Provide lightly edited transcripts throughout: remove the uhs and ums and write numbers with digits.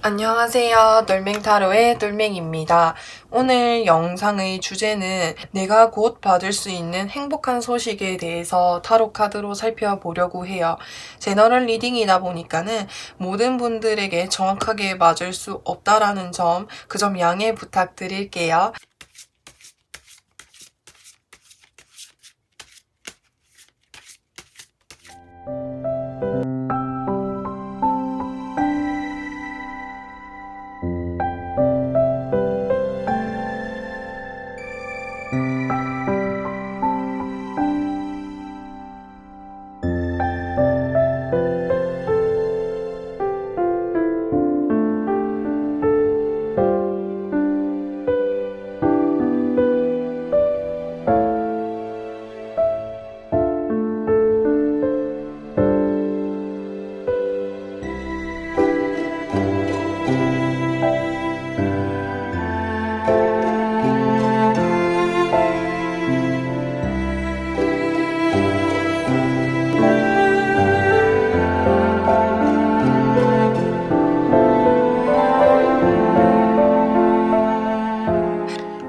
안녕하세요. 놀맹타로의 놀맹입니다. 오늘 영상의 주제는 내가 곧 받을 수 있는 행복한 소식에 대해서 타로 카드로 살펴보려고 해요. 제너럴 리딩이다 보니까는 모든 분들에게 정확하게 맞을 수 없다라는 점, 그 점 양해 부탁드릴게요.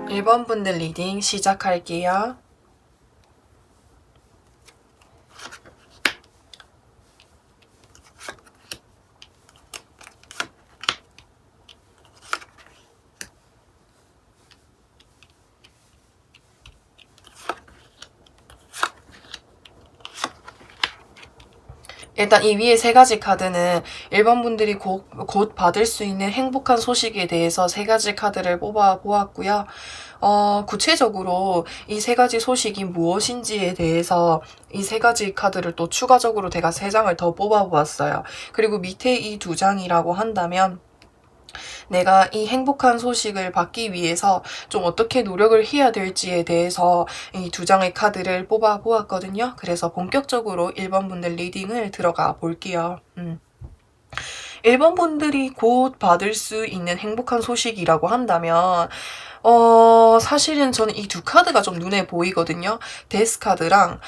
1번 분들 리딩 시작할게요. 일단 이 위에 세 가지 카드는 1번 분들이 곧 받을 수 있는 행복한 소식에 대해서 세 가지 카드를 뽑아 보았고요. 구체적으로 이 세 가지 소식이 무엇인지에 대해서 이 세 가지 카드를 또 추가적으로 제가 3장을 더 뽑아 보았어요. 그리고 밑에 이 2장이라고 한다면 내가 이 행복한 소식을 받기 위해서 좀 어떻게 노력을 해야 될지에 대해서 이 2장의 카드를 뽑아 보았거든요. 그래서 본격적으로 1번 분들 리딩을 들어가 볼게요. 1번 분들이 곧 받을 수 있는 행복한 소식이라고 한다면 사실은 저는 이 두 카드가 좀 눈에 보이거든요. 데스 카드랑,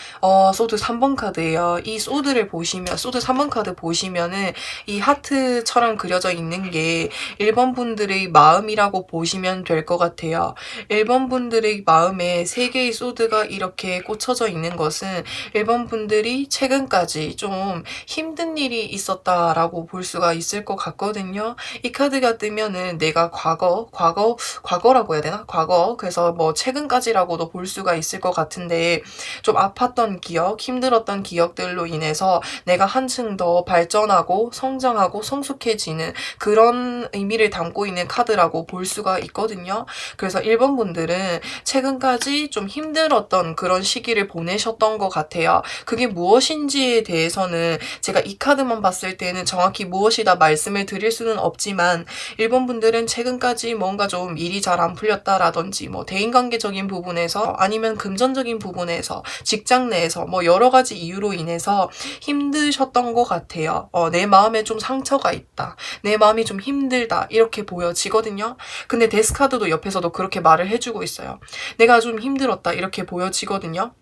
소드 3번 카드예요. 이 소드를 보시면, 소드 3번 카드 보시면은 이 하트처럼 그려져 있는 게 1번 분들의 마음이라고 보시면 될 것 같아요. 1번 분들의 마음에 3개의 소드가 이렇게 꽂혀져 있는 것은 1번 분들이 최근까지 좀 힘든 일이 있었다라고 볼 수가 있을 것 같거든요. 이 카드가 뜨면은 내가 과거라고 해야 되나? 과거. 그래서 뭐 최근까지라고도 볼 수가 있을 것 같은데 좀 아팠던 기억, 힘들었던 기억들로 인해서 내가 한층 더 발전하고 성장하고 성숙해지는 그런 의미를 담고 있는 카드라고 볼 수가 있거든요. 그래서 1번 분들은 최근까지 좀 힘들었던 그런 시기를 보내셨던 것 같아요. 그게 무엇인지에 대해서는 제가 이 카드만 봤을 때는 정확히 무엇이다 말씀을 드릴 수는 없지만 1번 분들은 최근까지 뭔가 좀 일이 잘 안 풀렸다라든지 뭐 대인관계적인 부분에서 아니면 금전적인 부분에서 직장 내에서 뭐 여러 가지 이유로 인해서 힘드셨던 것 같아요. 내 마음에 좀 상처가 있다. 내 마음이 좀 힘들다. 이렇게 보여지거든요. 근데 데스카드도 옆에서도 그렇게 말을 해주고 있어요. 내가 좀 힘들었다. 이렇게 보여지거든요.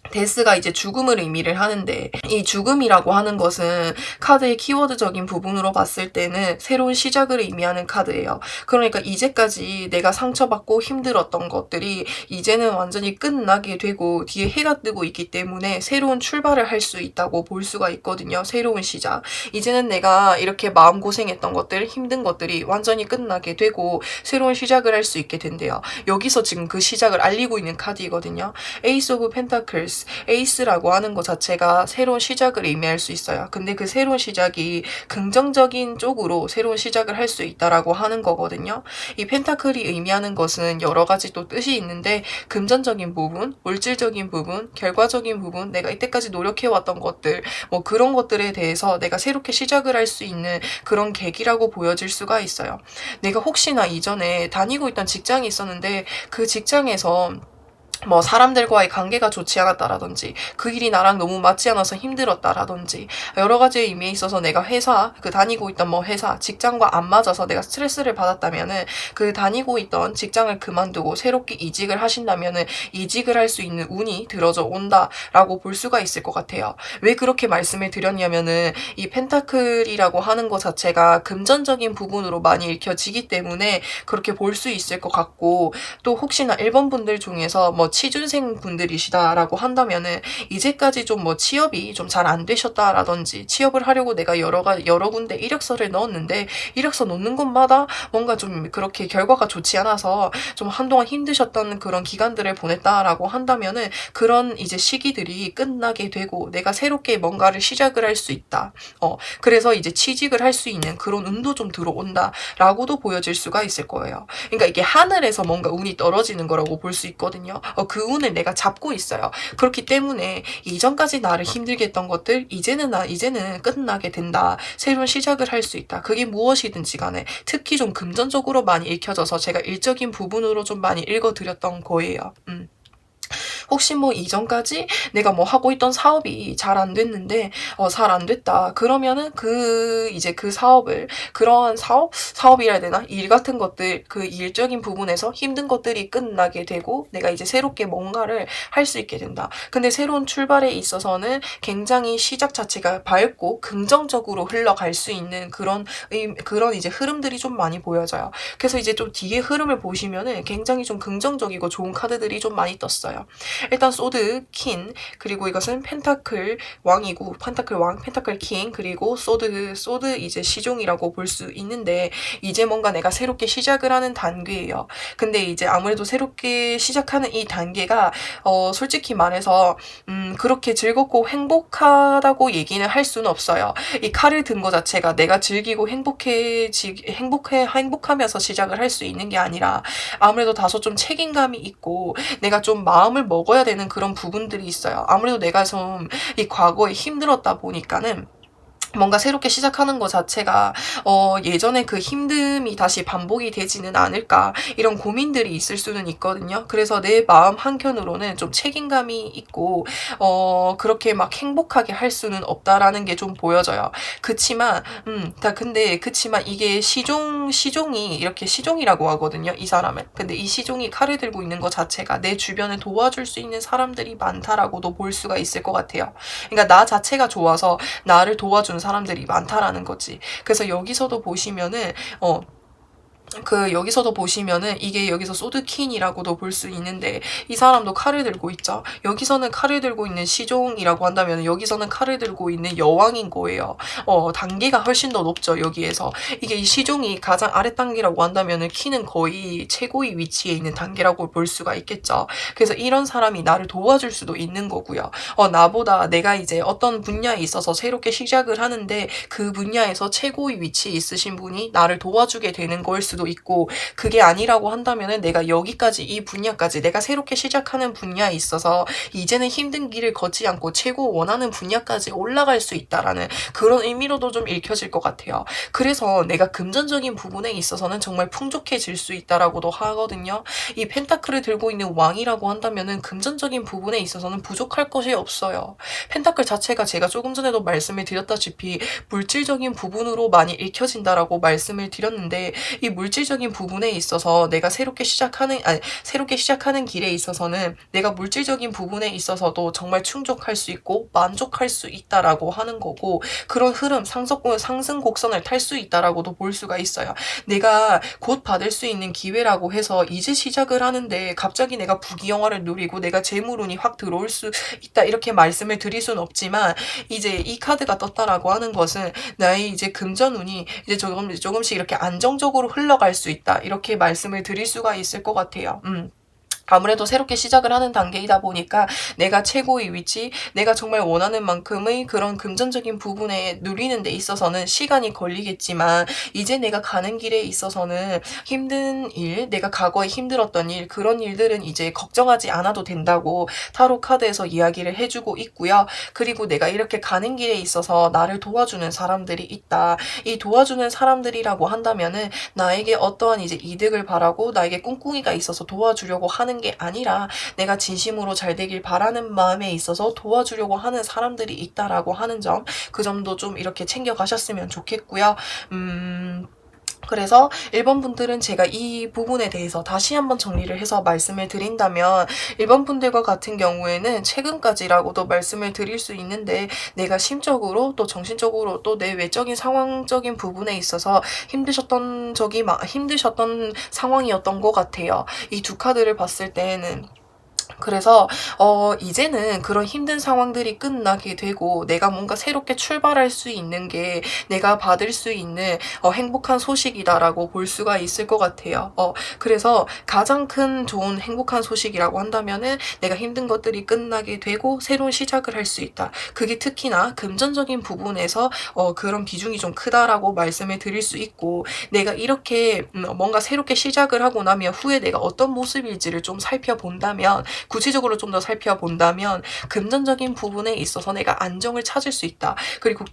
데스가 이제 죽음을 의미를 하는데 이 죽음이라고 하는 것은 카드의 키워드적인 부분으로 봤을 때는 새로운 시작을 의미하는 카드예요. 그러니까 이제까지 내가 상처받고 힘들었던 것들이 이제는 완전히 끝나게 되고 뒤에 해가 뜨고 있기 때문에 새로운 출발을 할 수 있다고 볼 수가 있거든요. 새로운 시작. 이제는 내가 이렇게 마음고생했던 것들, 힘든 것들이 완전히 끝나게 되고 새로운 시작을 할 수 있게 된대요. 여기서 지금 그 시작을 알리고 있는 카드이거든요. 에이스 오브 펜타클스, 에이스라고 하는 것 자체가 새로운 시작을 의미할 수 있어요. 근데 그 새로운 시작이 긍정적인 쪽으로 새로운 시작을 할 수 있다라고 하는 거거든요. 이 펜타클이 의미하는 것은 여러 가지 또 뜻이 있는데 금전적인 부분, 물질적인 부분, 결과적인 부분, 내가 이때까지 노력해왔던 것들, 뭐 그런 것들에 대해서 내가 새롭게 시작을 할 수 있는 그런 계기라고 보여질 수가 있어요. 내가 혹시나 이전에 다니고 있던 직장이 있었는데 그 직장에서 뭐 사람들과의 관계가 좋지 않았다라든지 그 일이 나랑 너무 맞지 않아서 힘들었다라든지 여러 가지 의미에 있어서 내가 회사 다니고 있던 뭐 회사 직장과 안 맞아서 내가 스트레스를 받았다면은 그 다니고 있던 직장을 그만두고 새롭게 이직을 하신다면은 이직을 할 수 있는 운이 들어져 온다라고 볼 수가 있을 것 같아요. 왜 그렇게 말씀을 드렸냐면은 이 펜타클이라고 하는 것 자체가 금전적인 부분으로 많이 읽혀지기 때문에 그렇게 볼 수 있을 것 같고, 또 혹시나 1번 분들 중에서 뭐 취준생 분들이시다라고 한다면은 이제까지 좀 뭐 취업이 좀 잘 안 되셨다라든지 취업을 하려고 내가 여러 군데 이력서를 넣었는데 이력서 넣는 곳마다 뭔가 좀 그렇게 결과가 좋지 않아서 좀 한동안 힘드셨던 그런 기간들을 보냈다라고 한다면은 그런 이제 시기들이 끝나게 되고 내가 새롭게 뭔가를 시작을 할 수 있다. 그래서 이제 취직을 할 수 있는 그런 운도 좀 들어온다라고도 보여질 수가 있을 거예요. 그러니까 이게 하늘에서 뭔가 운이 떨어지는 거라고 볼 수 있거든요. 그 운을 내가 잡고 있어요. 그렇기 때문에 이전까지 나를 힘들게 했던 것들 이제는 끝나게 된다. 새로운 시작을 할 수 있다. 그게 무엇이든지 간에 특히 좀 금전적으로 많이 읽혀져서 제가 일적인 부분으로 좀 많이 읽어드렸던 거예요. 혹시 뭐 이전까지 내가 뭐 하고 있던 사업이 잘 안 됐는데 잘 안 됐다. 그러면은 이제 그 사업을 그러한 사업이라 해야 되나? 일 같은 것들 그 일적인 부분에서 힘든 것들이 끝나게 되고 내가 이제 새롭게 뭔가를 할 수 있게 된다. 근데 새로운 출발에 있어서는 굉장히 시작 자체가 밝고 긍정적으로 흘러갈 수 있는 그런 이제 흐름들이 좀 많이 보여져요. 그래서 이제 좀 뒤에 흐름을 보시면은 굉장히 좀 긍정적이고 좋은 카드들이 좀 많이 떴어요. 일단 소드 퀸, 그리고 이것은 펜타클 왕이고 펜타클 왕, 펜타클 킹, 그리고 소드 이제 시종이라고 볼 수 있는데 이제 뭔가 내가 새롭게 시작을 하는 단계예요. 근데 이제 아무래도 새롭게 시작하는 이 단계가 솔직히 말해서 그렇게 즐겁고 행복하다고 얘기는 할 수는 없어요. 이 칼을 든 거 자체가 내가 즐기고 행복하면서 시작을 할 수 있는 게 아니라 아무래도 다소 좀 책임감이 있고 내가 좀 마음을 먹어야 되는 그런 부분들이 있어요. 아무래도 내가 좀 이 과거에 힘들었다 보니까는 뭔가 새롭게 시작하는 것 자체가 예전에 그 힘듦이 다시 반복이 되지는 않을까 이런 고민들이 있을 수는 있거든요. 그래서 내 마음 한켠으로는 좀 책임감이 있고 그렇게 막 행복하게 할 수는 없다라는 게 좀 보여져요. 그치만 그치만 이게 시종이 이렇게 시종이라고 하거든요. 이 사람은. 근데 이 시종이 칼을 들고 있는 것 자체가 내 주변에 도와줄 수 있는 사람들이 많다라고도 볼 수가 있을 것 같아요. 그러니까 나 자체가 좋아서 나를 도와주는 사람들이 많다라는 거지. 그래서 여기서도 보시면은 이게 여기서 소드킨이라고도 볼 수 있는데 이 사람도 칼을 들고 있죠. 여기서는 칼을 들고 있는 시종이라고 한다면 여기서는 칼을 들고 있는 여왕인 거예요. 단계가 훨씬 더 높죠. 여기에서 이게 이 시종이 가장 아래 단계라고 한다면 킨은 거의 최고의 위치에 있는 단계라고 볼 수가 있겠죠. 그래서 이런 사람이 나를 도와줄 수도 있는 거고요. 나보다 내가 이제 어떤 분야에 있어서 새롭게 시작을 하는데 그 분야에서 최고의 위치에 있으신 분이 나를 도와주게 되는 걸 수도 있고, 그게 아니라고 한다면은 내가 여기까지 이 분야까지 내가 새롭게 시작하는 분야에 있어서 이제는 힘든 길을 걷지 않고 최고 원하는 분야까지 올라갈 수 있다라는 그런 의미로도 좀 읽혀질 것 같아요. 그래서 내가 금전적인 부분에 있어서는 정말 풍족해질 수 있다라고도 하거든요. 이 펜타클을 들고 있는 왕이라고 한다면은 금전적인 부분에 있어서는 부족할 것이 없어요. 펜타클 자체가 제가 조금 전에도 말씀을 드렸다시피 물질적인 부분으로 많이 읽혀진다라고 말씀을 드렸는데 이 물질적인 부분에 있어서 내가 새롭게 시작하는 길에 있어서는 내가 물질적인 부분에 있어서도 정말 충족할 수 있고 만족할 수 있다라고 하는 거고, 그런 흐름 상승 곡선을 탈 수 있다라고도 볼 수가 있어요. 내가 곧 받을 수 있는 기회라고 해서 이제 시작을 하는데 갑자기 내가 부귀영화를 누리고 내가 재물운이 확 들어올 수 있다 이렇게 말씀을 드릴 수는 없지만 이제 이 카드가 떴다라고 하는 것은 나의 이제 금전운이 이제 조금씩 이렇게 안정적으로 흘러갈 수 있다 이렇게 말씀을 드릴 수가 있을 것 같아요. 아무래도 새롭게 시작을 하는 단계이다 보니까 내가 최고의 위치, 내가 정말 원하는 만큼의 그런 금전적인 부분에 누리는 데 있어서는 시간이 걸리겠지만 이제 내가 가는 길에 있어서는 힘든 일, 내가 과거에 힘들었던 일, 그런 일들은 이제 걱정하지 않아도 된다고 타로 카드에서 이야기를 해주고 있고요. 그리고 내가 이렇게 가는 길에 있어서 나를 도와주는 사람들이 있다. 이 도와주는 사람들이라고 한다면은 나에게 어떠한 이제 이득을 바라고 나에게 꿍꿍이가 있어서 도와주려고 하는 하는 게 아니라 내가 진심으로 잘 되길 바라는 마음에 있어서 도와주려고 하는 사람들이 있다라고 하는 점, 그 점도 좀 이렇게 챙겨가셨으면 좋겠고요. 그래서 1번 분들은 제가 이 부분에 대해서 다시 한번 정리를 해서 말씀을 드린다면 1번 분들과 같은 경우에는 최근까지라고도 말씀을 드릴 수 있는데 내가 심적으로 또 정신적으로 또 내 외적인 상황적인 부분에 있어서 힘드셨던 상황이었던 것 같아요. 이 두 카드를 봤을 때에는. 그래서 이제는 그런 힘든 상황들이 끝나게 되고 내가 뭔가 새롭게 출발할 수 있는 게 내가 받을 수 있는 행복한 소식이다라고 볼 수가 있을 것 같아요. 그래서 가장 큰 좋은 행복한 소식이라고 한다면은 내가 힘든 것들이 끝나게 되고 새로운 시작을 할 수 있다. 그게 특히나 금전적인 부분에서 그런 비중이 좀 크다라고 말씀을 드릴 수 있고, 내가 이렇게 뭔가 새롭게 시작을 하고 나면 후에 내가 어떤 모습일지를 좀 살펴본다면, 구체적으로 좀 더 살펴본다면 금전적인 부분에 있어서 내가 안정을 찾을 수 있다. 그리고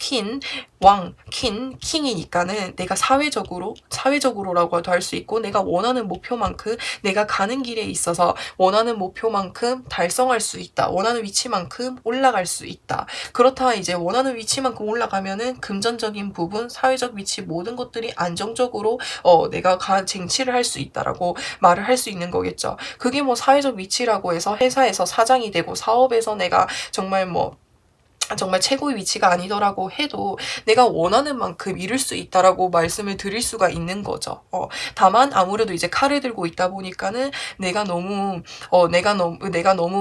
킹이니까는 내가 사회적으로라고도 할 수 있고, 내가 원하는 목표만큼, 내가 가는 길에 있어서 원하는 목표만큼 달성할 수 있다. 원하는 위치만큼 올라갈 수 있다. 그렇다 이제 원하는 위치만큼 올라가면은 금전적인 부분, 사회적 위치 모든 것들이 안정적으로 내가 쟁취를 할 수 있다라고 말을 할 수 있는 거겠죠. 그게 뭐 사회적 위치라고 해서 회사에서 사장이 되고 사업에서 내가 정말 최고의 위치가 아니더라고 해도 내가 원하는 만큼 이룰 수 있다라고 말씀을 드릴 수가 있는 거죠. 다만 아무래도 이제 칼을 들고 있다 보니까는 내가 너무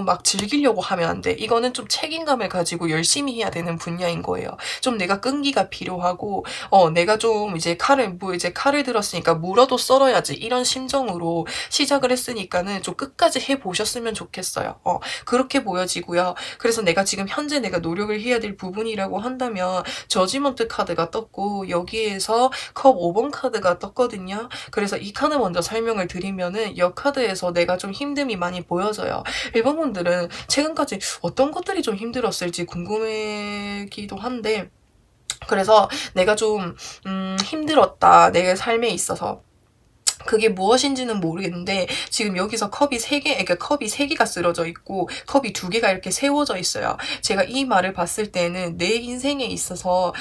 막 즐기려고 하면 안 돼. 이거는 좀 책임감을 가지고 열심히 해야 되는 분야인 거예요. 좀 내가 끈기가 필요하고 내가 좀 이제 칼을 들었으니까 물어도 썰어야지, 이런 심정으로 시작을 했으니까는 좀 끝까지 해 보셨으면 좋겠어요. 그렇게 보여지고요. 그래서 내가 지금 현재 내가 노력을 해야 될 부분이라고 한다면 저지먼트 카드가 떴고 여기에서 컵 5번 카드가 떴거든요. 그래서 이 카드 먼저 설명을 드리면은 이 카드에서 내가 좀 힘듦이 많이 보여져요. 1번 분들은 최근까지 어떤 것들이 좀 힘들었을지 궁금하기도 한데, 그래서 내가 좀 힘들었다, 내 삶에 있어서. 그게 무엇인지는 모르겠는데 지금 여기서 컵이 3개가 쓰러져 있고 컵이 2개가 이렇게 세워져 있어요. 제가 이 말을 봤을 때는 내 인생에 있어서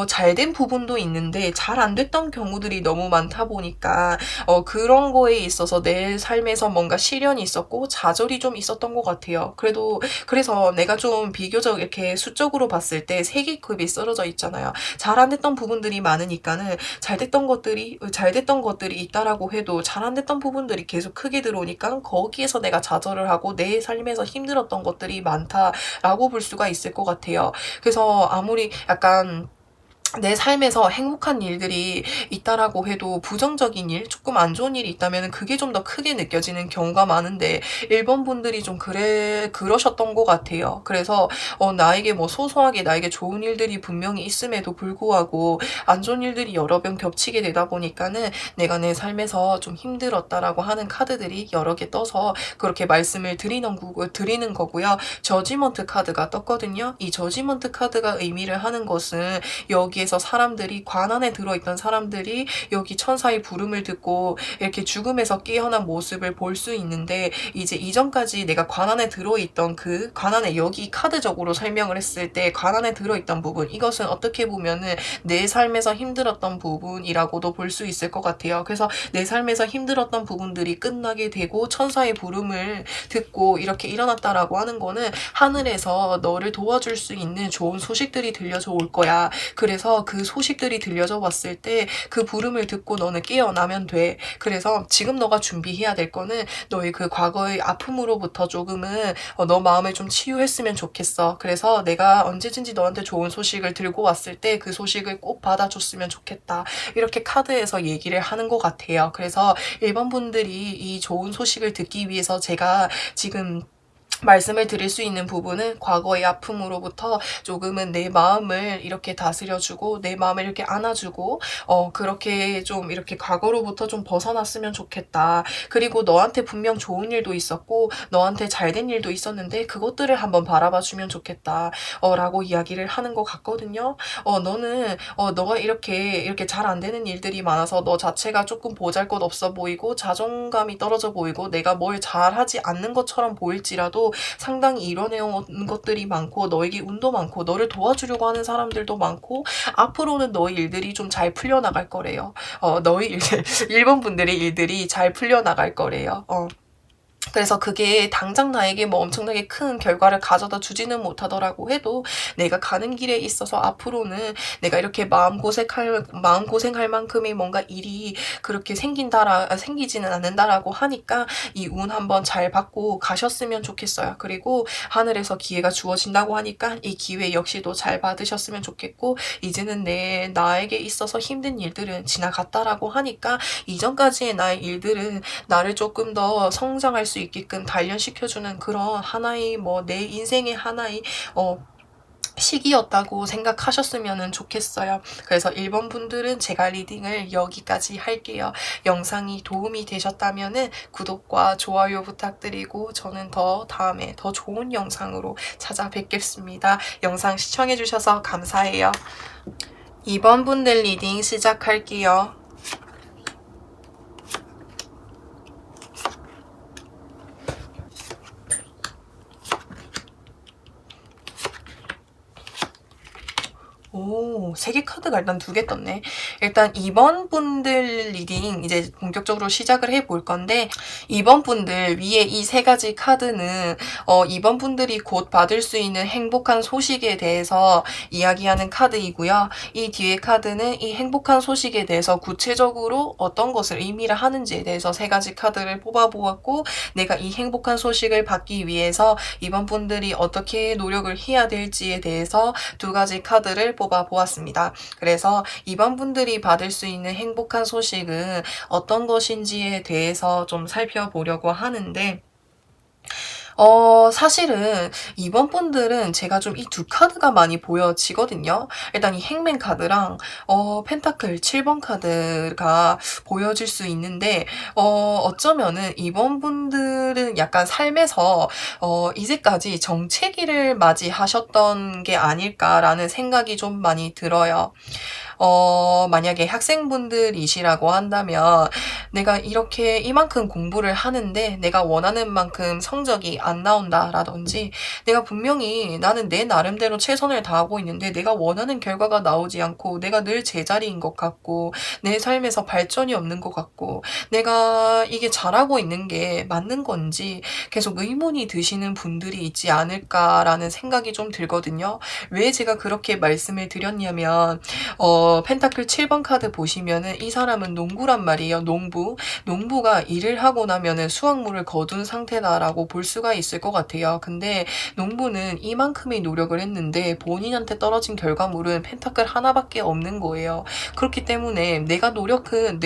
잘된 부분도 있는데 잘 안 됐던 경우들이 너무 많다 보니까 그런 거에 있어서 내 삶에서 뭔가 시련이 있었고 좌절이 좀 있었던 것 같아요. 그래서 내가 좀 비교적 이렇게 수적으로 봤을 때 3개 컵이 쓰러져 있잖아요. 잘 안 됐던 부분들이 많으니까는 잘 됐던 것들이 있다라고 해도 잘 안 됐던 부분들이 계속 크게 들어오니까 거기에서 내가 좌절을 하고 내 삶에서 힘들었던 것들이 많다라고 볼 수가 있을 것 같아요. 그래서 아무리 약간 내 삶에서 행복한 일들이 있다라고 해도 부정적인 일, 조금 안 좋은 일이 있다면 그게 좀 더 크게 느껴지는 경우가 많은데 1번 분들이 좀 그러셨던 것 같아요. 그래서 나에게 소소하게 나에게 좋은 일들이 분명히 있음에도 불구하고 안 좋은 일들이 여러 번 겹치게 되다 보니까는 내가 내 삶에서 좀 힘들었다라고 하는 카드들이 여러 개 떠서 그렇게 말씀을 드리는 거고요. 저지먼트 카드가 떴거든요. 이 저지먼트 카드가 의미를 하는 것은 여기에서 관 안에 들어있던 사람들이 여기 천사의 부름을 듣고 이렇게 죽음에서 깨어난 모습을 볼 수 있는데, 이제 이전까지 내가 관 안에 들어있던 관 안에 여기 카드적으로 설명을 했을 때 관 안에 들어있던 부분, 이것은 어떻게 보면은 내 삶에서 힘들었던 부분이라고도 볼 수 있을 것 같아요. 그래서 내 삶에서 힘들었던 부분들이 끝나게 되고 천사의 부름을 듣고 이렇게 일어났다라고 하는 거는 하늘에서 너를 도와줄 수 있는 좋은 소식들이 들려져 올 거야. 그래서 그 소식들이 들려져 왔을 때 그 부름을 듣고 너는 깨어나면 돼. 그래서 지금 너가 준비해야 될 거는 너의 그 과거의 아픔으로부터 조금은 너 마음을 좀 치유했으면 좋겠어. 그래서 내가 언제든지 너한테 좋은 소식을 들고 왔을 때 그 소식을 꼭 받아줬으면 좋겠다. 이렇게 카드에서 얘기를 하는 것 같아요. 그래서 1번 분들이 이 좋은 소식을 듣기 위해서 제가 지금 말씀을 드릴 수 있는 부분은 과거의 아픔으로부터 조금은 내 마음을 이렇게 다스려주고 내 마음을 이렇게 안아주고 그렇게 좀 이렇게 과거로부터 좀 벗어났으면 좋겠다. 그리고 너한테 분명 좋은 일도 있었고 너한테 잘된 일도 있었는데 그것들을 한번 바라봐 주면 좋겠다. 라고 이야기를 하는 것 같거든요. 너는 너가 이렇게 잘 안 되는 일들이 많아서 너 자체가 조금 보잘것없어 보이고 자존감이 떨어져 보이고 내가 뭘 잘하지 않는 것처럼 보일지라도 상당히 이뤄내온 것들이 많고 너에게 운도 많고 너를 도와주려고 하는 사람들도 많고 앞으로는 너의 일들이 좀 잘 풀려나갈 거래요. 너의 일들, 일본 분들의 일들이 잘 풀려나갈 거래요. 그래서 그게 당장 나에게 뭐 엄청나게 큰 결과를 가져다 주지는 못하더라고 해도 내가 가는 길에 있어서 앞으로는 내가 이렇게 마음고생할 만큼의 뭔가 일이 그렇게 생기지는 않는다라고 하니까 이 운 한번 잘 받고 가셨으면 좋겠어요. 그리고 하늘에서 기회가 주어진다고 하니까 이 기회 역시도 잘 받으셨으면 좋겠고 이제는 나에게 있어서 힘든 일들은 지나갔다라고 하니까 이전까지의 나의 일들은 나를 조금 더 성장할 수 있게끔 단련시켜주는 그런 하나의 내 인생의 하나의 시기였다고 생각하셨으면 좋겠어요. 그래서 1번 분들은 제가 리딩을 여기까지 할게요. 영상이 도움이 되셨다면 구독과 좋아요 부탁드리고 저는 다음에 더 좋은 영상으로 찾아뵙겠습니다. 영상 시청해주셔서 감사해요. 2번 분들 리딩 시작할게요. 오, 3개 카드가 일단 2개 떴네. 일단 2번 분들 리딩 이제 본격적으로 시작을 해볼 건데 2번 분들 위에 이 3가지 카드는 2번 분들이 곧 받을 수 있는 행복한 소식에 대해서 이야기하는 카드이고요. 이 뒤에 카드는 이 행복한 소식에 대해서 구체적으로 어떤 것을 의미를 하는지에 대해서 3가지 카드를 뽑아보았고 내가 이 행복한 소식을 받기 위해서 2번 분들이 어떻게 노력을 해야 될지에 대해서 2가지 카드를 뽑아보았습니다. 그래서 2번 분들이 받을 수 있는 행복한 소식은 어떤 것인지에 대해서 좀 살펴보려고 하는데 사실은 2번 분들은 제가 좀 이 2카드가 많이 보여지거든요. 일단 이 행맨 카드랑 펜타클 7번 카드가 보여질 수 있는데 어쩌면은 2번 분들은 약간 삶에서 이제까지 정체기를 맞이하셨던 게 아닐까라는 생각이 좀 많이 들어요. 만약에 학생분들이시라고 한다면 내가 이렇게 이만큼 공부를 하는데 내가 원하는 만큼 성적이 안 나온다라든지 내가 분명히 나는 내 나름대로 최선을 다하고 있는데 내가 원하는 결과가 나오지 않고 내가 늘 제자리인 것 같고 내 삶에서 발전이 없는 것 같고 내가 이게 잘하고 있는 게 맞는 건지 계속 의문이 드시는 분들이 있지 않을까라는 생각이 좀 들거든요. 왜 제가 그렇게 말씀을 드렸냐면 펜타클 7번 카드 보시면은 이 사람은 농부란 말이에요. 농부가 일을 하고 나면은 수확물을 거둔 상태다라고 볼 수가 있을 것 같아요. 근데 농부는 이만큼의 노력을 했는데 본인한테 떨어진 결과물은 펜타클 하나밖에 없는 거예요. 그렇기 때문에 내가 노력은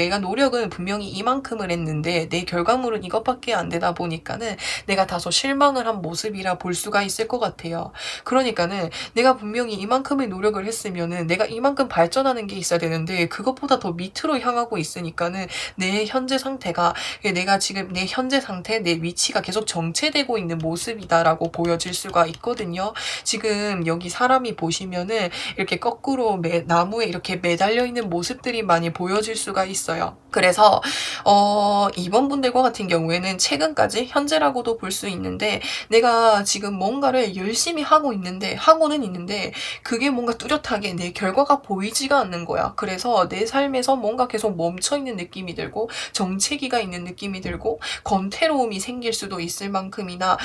분명히 이만큼을 했는데 내 결과물은 이것밖에 안 되다 보니까는 내가 다소 실망을 한 모습이라 볼 수가 있을 것 같아요. 그러니까는 내가 분명히 이만큼의 노력을 했으면은 내가 이만큼 발전하는 게 있어야 되는데 그것보다 더 밑으로 향하고 있으니까는 내 현재 상태가 내가 지금 내 현재 상태 내 위치가 계속 정체되고 있는 모습이다라고 보여질 수가 있거든요. 지금 여기 사람이 보시면은 이렇게 거꾸로 나무에 이렇게 매달려 있는 모습들이 많이 보여질 수가 있어요. 그래서 2번 분들과 같은 경우에는 최근까지 현재라고도 볼 수 있는데 내가 지금 뭔가를 열심히 하고는 있는데 그게 뭔가 뚜렷하게 내 결과가 보이지가 않는 거야. 그래서 내 삶에서 뭔가 계속 멈춰있는 느낌이 들고 정체기가 있는 느낌이 들고 권태로움이 생길 수도 있을 만큼이나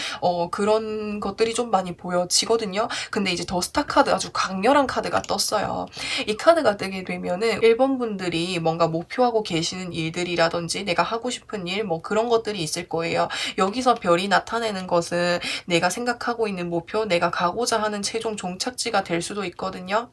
그런 것들이 좀 많이 보여지거든요. 근데 이제 더스타 카드 아주 강렬한 카드가 떴어요. 이 카드가 뜨게 되면은 1번 분들이 뭔가 목표하고 계시는 일들이라든지 내가 하고 싶은 일 뭐 그런 것들이 있을 거예요. 여기서 별이 나타내는 것은 내가 생각하고 있는 목표, 내가 가고자 하는 최종 종착지가 될 수도 있거든요.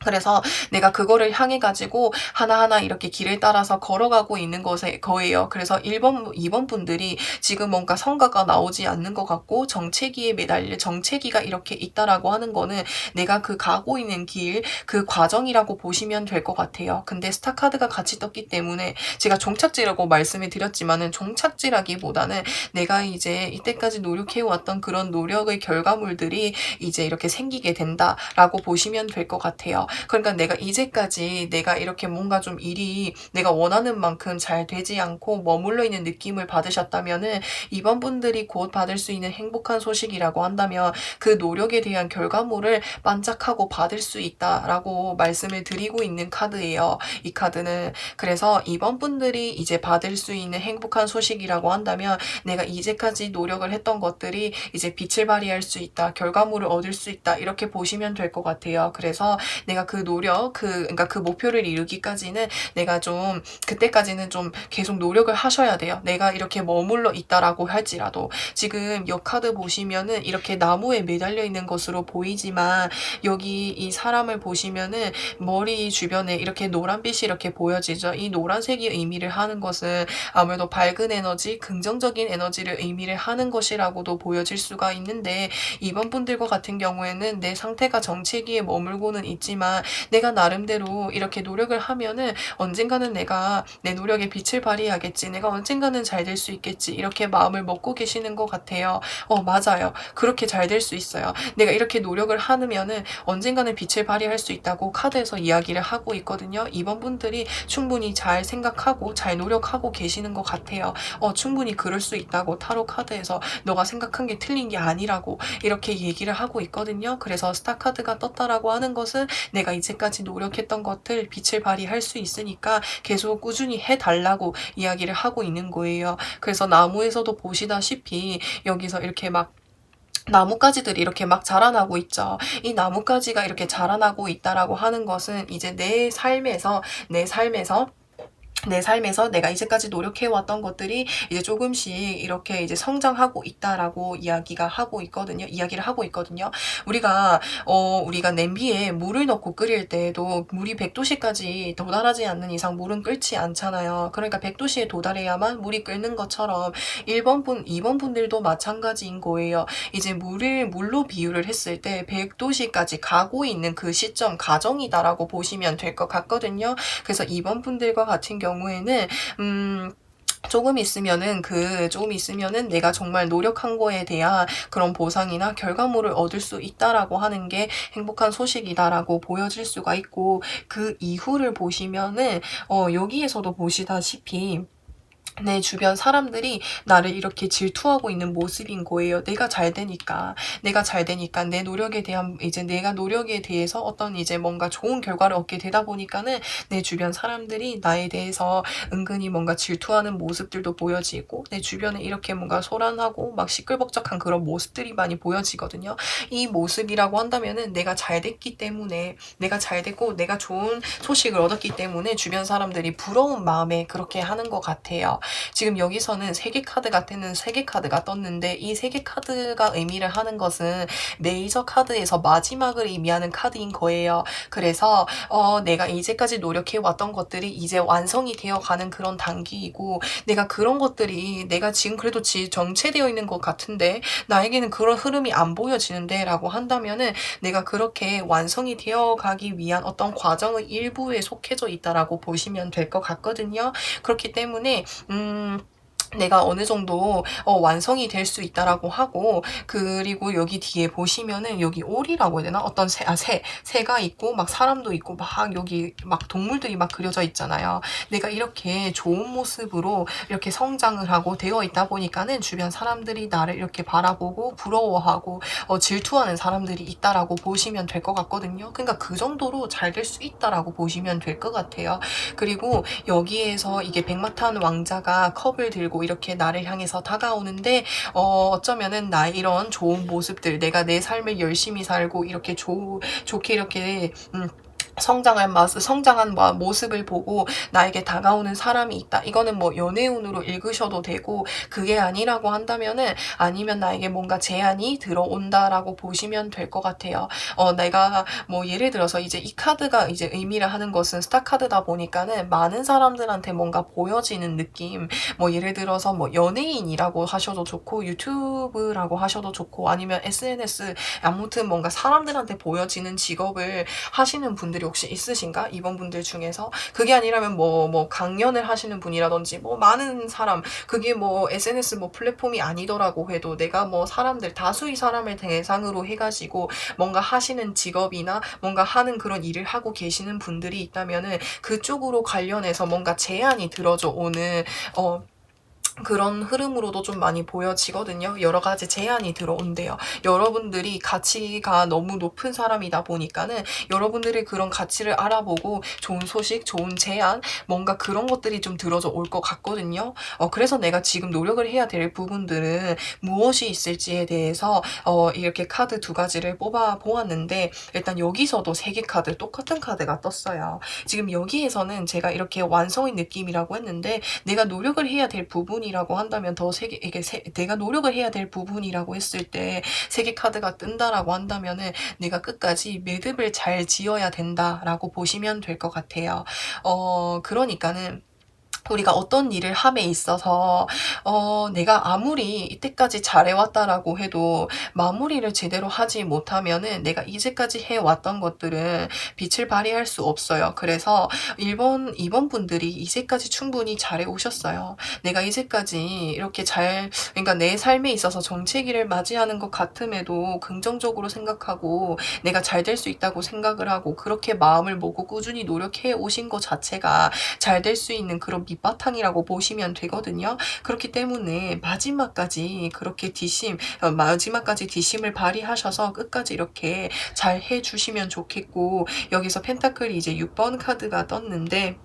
그래서 내가 그거를 향해 가지고 하나하나 이렇게 길을 따라서 걸어가고 있는 거예요. 그래서 1번, 2번 분들이 지금 뭔가 성과가 나오지 않는 것 같고 정체기에 매달려 정체기가 이렇게 있다라고 하는 거는 내가 그 가고 있는 길, 그 과정이라고 보시면 될 것 같아요. 근데 스타 카드가 같이 떴기 때문에 제가 종착지라고 말씀을 드렸지만은 종착지라기보다는 내가 이제 이때까지 노력해 왔던 그런 노력의 결과물들이 이제 이렇게 생기게 된다라고 보시면 될 것 같아요. 그러니까 내가 이제까지 내가 이렇게 뭔가 좀 일이 내가 원하는 만큼 잘 되지 않고 머물러 있는 느낌을 받으셨다면은 이번 분들이 곧 받을 수 있는 행복한 소식이라고 한다면 그 노력에 대한 결과물을 반짝하고 받을 수 있다라고 말씀을 드리고 있는 카드예요. 이 카드는. 그래서 이번 분들이 이제 받을 수 있는 행복한 소식이라고 한다면 내가 이제까지 노력을 했던 것들이 이제 빛을 발휘할 수 있다. 결과물을 얻을 수 있다. 이렇게 보시면 될 것 같아요. 그래서 내가 그 노력, 그러니까 그 목표를 이루기까지는 내가 좀, 그때까지는 좀 계속 노력을 하셔야 돼요. 내가 이렇게 머물러 있다라고 할지라도. 지금 이 카드 보시면은 이렇게 나무에 매달려 있는 것으로 보이지만 여기 이 사람을 보시면은 머리 주변에 이렇게 노란빛이 이렇게 보여지죠. 이 노란색이 의미를 하는 것은 아무래도 밝은 에너지, 긍정적인 에너지를 의미를 하는 것이라고도 보여질 수가 있는데 이번 분들과 같은 경우에는 내 상태가 정체기에 머물고는 있지만 내가 나름대로 이렇게 노력을 하면은 언젠가는 내가 내 노력에 빛을 발휘하겠지. 내가 언젠가는 잘 될 수 있겠지. 이렇게 마음을 먹고 계시는 것 같아요. 맞아요. 그렇게 잘 될 수 있어요. 내가 이렇게 노력을 하면은 언젠가는 빛을 발휘할 수 있다고 카드에서 이야기를 하고 있거든요. 이번 분들이 충분히 잘 생각하고 잘 노력하고 계시는 것 같아요. 충분히 그럴 수 있다고 타로 카드에서 너가 생각한 게 틀린 게 아니라고 이렇게 얘기를 하고 있거든요. 그래서 스타 카드가 떴다라고 하는 것은 내가 이제까지 노력했던 것들 빛을 발휘할 수 있으니까 계속 꾸준히 해달라고 이야기를 하고 있는 거예요. 그래서 나무에서도 보시다시피 여기서 이렇게 막 나뭇가지들이 이렇게 막 자라나고 있죠. 이 나뭇가지가 이렇게 자라나고 있다라고 하는 것은 이제 내 삶에서 내가 이제까지 노력해왔던 것들이 이제 조금씩 이렇게 이제 성장하고 있다라고 이야기를 하고 있거든요. 우리가 냄비에 물을 넣고 끓일 때에도 물이 100도씨까지 도달하지 않는 이상 물은 끓지 않잖아요. 그러니까 100도씨에 도달해야만 물이 끓는 것처럼 2번 분들도 마찬가지인 거예요. 이제 물로 비유를 했을 때 100도씨까지 가고 있는 그 시점 가정이다라고 보시면 될 것 같거든요. 그래서 2번 분들과 같은 경우에는 조금 있으면은 내가 정말 노력한 거에 대한 그런 보상이나 결과물을 얻을 수 있다라고 하는 게 행복한 소식이다라고 보여질 수가 있고, 그 이후를 보시면은 여기에서도 보시다시피 내 주변 사람들이 나를 이렇게 질투하고 있는 모습인 거예요. 내가 잘 되니까 내 노력에 대한 이제 내가 노력에 대해서 어떤 이제 뭔가 좋은 결과를 얻게 되다 보니까는 내 주변 사람들이 나에 대해서 은근히 뭔가 질투하는 모습들도 보여지고 내 주변에 이렇게 뭔가 소란하고 막 시끌벅적한 그런 모습들이 많이 보여지거든요. 이 모습이라고 한다면은 내가 잘 됐기 때문에 내가 잘 됐고 내가 좋은 소식을 얻었기 때문에 주변 사람들이 부러운 마음에 그렇게 하는 것 같아요. 지금 여기서는 3개 카드가 떴는데 이 3개 카드가 의미를 하는 것은 메이저 카드에서 마지막을 의미하는 카드인 거예요. 그래서 내가 이제까지 노력해 왔던 것들이 이제 완성이 되어 가는 그런 단계이고, 내가 그런 것들이 내가 지금 그래도 정체되어 있는 것 같은데 나에게는 그런 흐름이 안 보여지는데 라고 한다면은 내가 그렇게 완성이 되어 가기 위한 어떤 과정의 일부에 속해져 있다라고 보시면 될 것 같거든요. 그렇기 때문에 내가 어느 정도 완성이 될 수 있다라고 하고, 그리고 여기 뒤에 보시면은 여기 오리라고 해야 되나? 어떤 새가 있고 막 사람도 있고 막 여기 막 동물들이 막 그려져 있잖아요. 내가 이렇게 좋은 모습으로 이렇게 성장을 하고 되어 있다 보니까는 주변 사람들이 나를 이렇게 바라보고 부러워하고 질투하는 사람들이 있다라고 보시면 될 것 같거든요. 그러니까 그 정도로 잘 될 수 있다라고 보시면 될 것 같아요. 그리고 여기에서 이게 백마탄 왕자가 컵을 들고 이렇게 나를 향해서 다가오는데 어쩌면은 나의 이런 좋은 모습들, 내가 내 삶을 열심히 살고 이렇게 좋게 이렇게 성장한 모습을 보고 나에게 다가오는 사람이 있다. 이거는 뭐 연애운으로 읽으셔도 되고, 그게 아니라고 한다면은, 아니면 나에게 뭔가 제안이 들어온다라고 보시면 될 것 같아요. 내가 뭐 예를 들어서 이제 이 카드가 이제 의미를 하는 것은 스타 카드다 보니까는 많은 사람들한테 뭔가 보여지는 느낌. 뭐 예를 들어서 뭐 연예인이라고 하셔도 좋고, 유튜브라고 하셔도 좋고, 아니면 SNS, 아무튼 뭔가 사람들한테 보여지는 직업을 하시는 분들이 혹시 있으신가? 이번 분들 중에서. 그게 아니라면 뭐 강연을 하시는 분이라든지 뭐 많은 사람, 그게 뭐 SNS 뭐 플랫폼이 아니더라고 해도 내가 뭐 사람들, 다수의 사람을 대상으로 해가지고 뭔가 하시는 직업이나 뭔가 하는 그런 일을 하고 계시는 분들이 있다면은 그쪽으로 관련해서 뭔가 제안이 들어져 오는 그런 흐름으로도 좀 많이 보여지거든요. 여러 가지 제안이 들어온대요. 여러분들이 가치가 너무 높은 사람이다 보니까는 여러분들이 그런 가치를 알아보고 좋은 소식, 좋은 제안, 뭔가 그런 것들이 좀 들어져 올 것 같거든요. 그래서 내가 지금 노력을 해야 될 부분들은 무엇이 있을지에 대해서 이렇게 카드 두 가지를 뽑아 보았는데, 일단 여기서도 세 개 카드, 똑같은 카드가 떴어요. 지금 여기에서는 제가 이렇게 완성의 느낌이라고 했는데, 내가 노력을 해야 될 부분이라고 한다면 내가 노력을 해야 될 부분이라고 했을 때 세 개 카드가 뜬다라고 한다면은 내가 끝까지 매듭을 잘 지어야 된다라고 보시면 될 것 같아요. 그러니까는 우리가 어떤 일을 함에 있어서 내가 아무리 이때까지 잘해왔다라고 해도 마무리를 제대로 하지 못하면은 내가 이제까지 해왔던 것들은 빛을 발휘할 수 없어요. 그래서 2번 분들이 이제까지 충분히 잘해오셨어요. 내가 이제까지 이렇게 그러니까 내 삶에 있어서 정체기를 맞이하는 것 같음에도 긍정적으로 생각하고 내가 잘 될 수 있다고 생각을 하고 그렇게 마음을 먹고 꾸준히 노력해 오신 것 자체가 잘 될 수 있는 그런 밑바탕이라고 보시면 되거든요. 그렇기 때문에 마지막까지 뒷심을 발휘하셔서 끝까지 이렇게 잘 해주시면 좋겠고, 여기서 펜타클이 이제 6번 카드가 떴는데,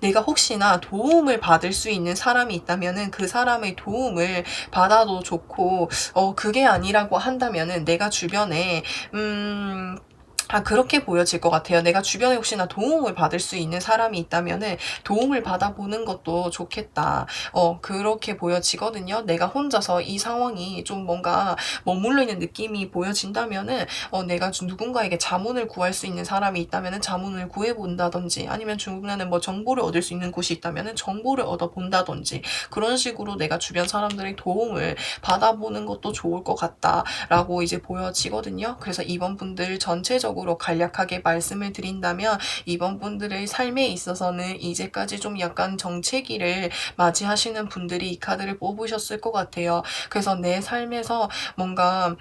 내가 혹시나 도움을 받을 수 있는 사람이 있다면은 그 사람의 도움을 받아도 좋고, 그게 아니라고 한다면은 내가 주변에 그렇게 보여질 것 같아요. 내가 주변에 혹시나 도움을 받을 수 있는 사람이 있다면은 도움을 받아보는 것도 좋겠다. 그렇게 보여지거든요. 내가 혼자서 이 상황이 좀 뭔가 머물러 있는 느낌이 보여진다면은 내가 누군가에게 자문을 구할 수 있는 사람이 있다면은 자문을 구해본다든지, 아니면 중간에는 뭐 정보를 얻을 수 있는 곳이 있다면은 정보를 얻어본다든지, 그런 식으로 내가 주변 사람들의 도움을 받아보는 것도 좋을 것 같다라고 이제 보여지거든요. 그래서 이번 분들 전체적으로 간략하게 말씀을 드린다면, 이번 분들의 삶에 있어서는 이제까지 좀 약간 정체기를 맞이하시는 분들이 이 카드를 뽑으셨을 것 같아요. 그래서 내 삶에서 뭔가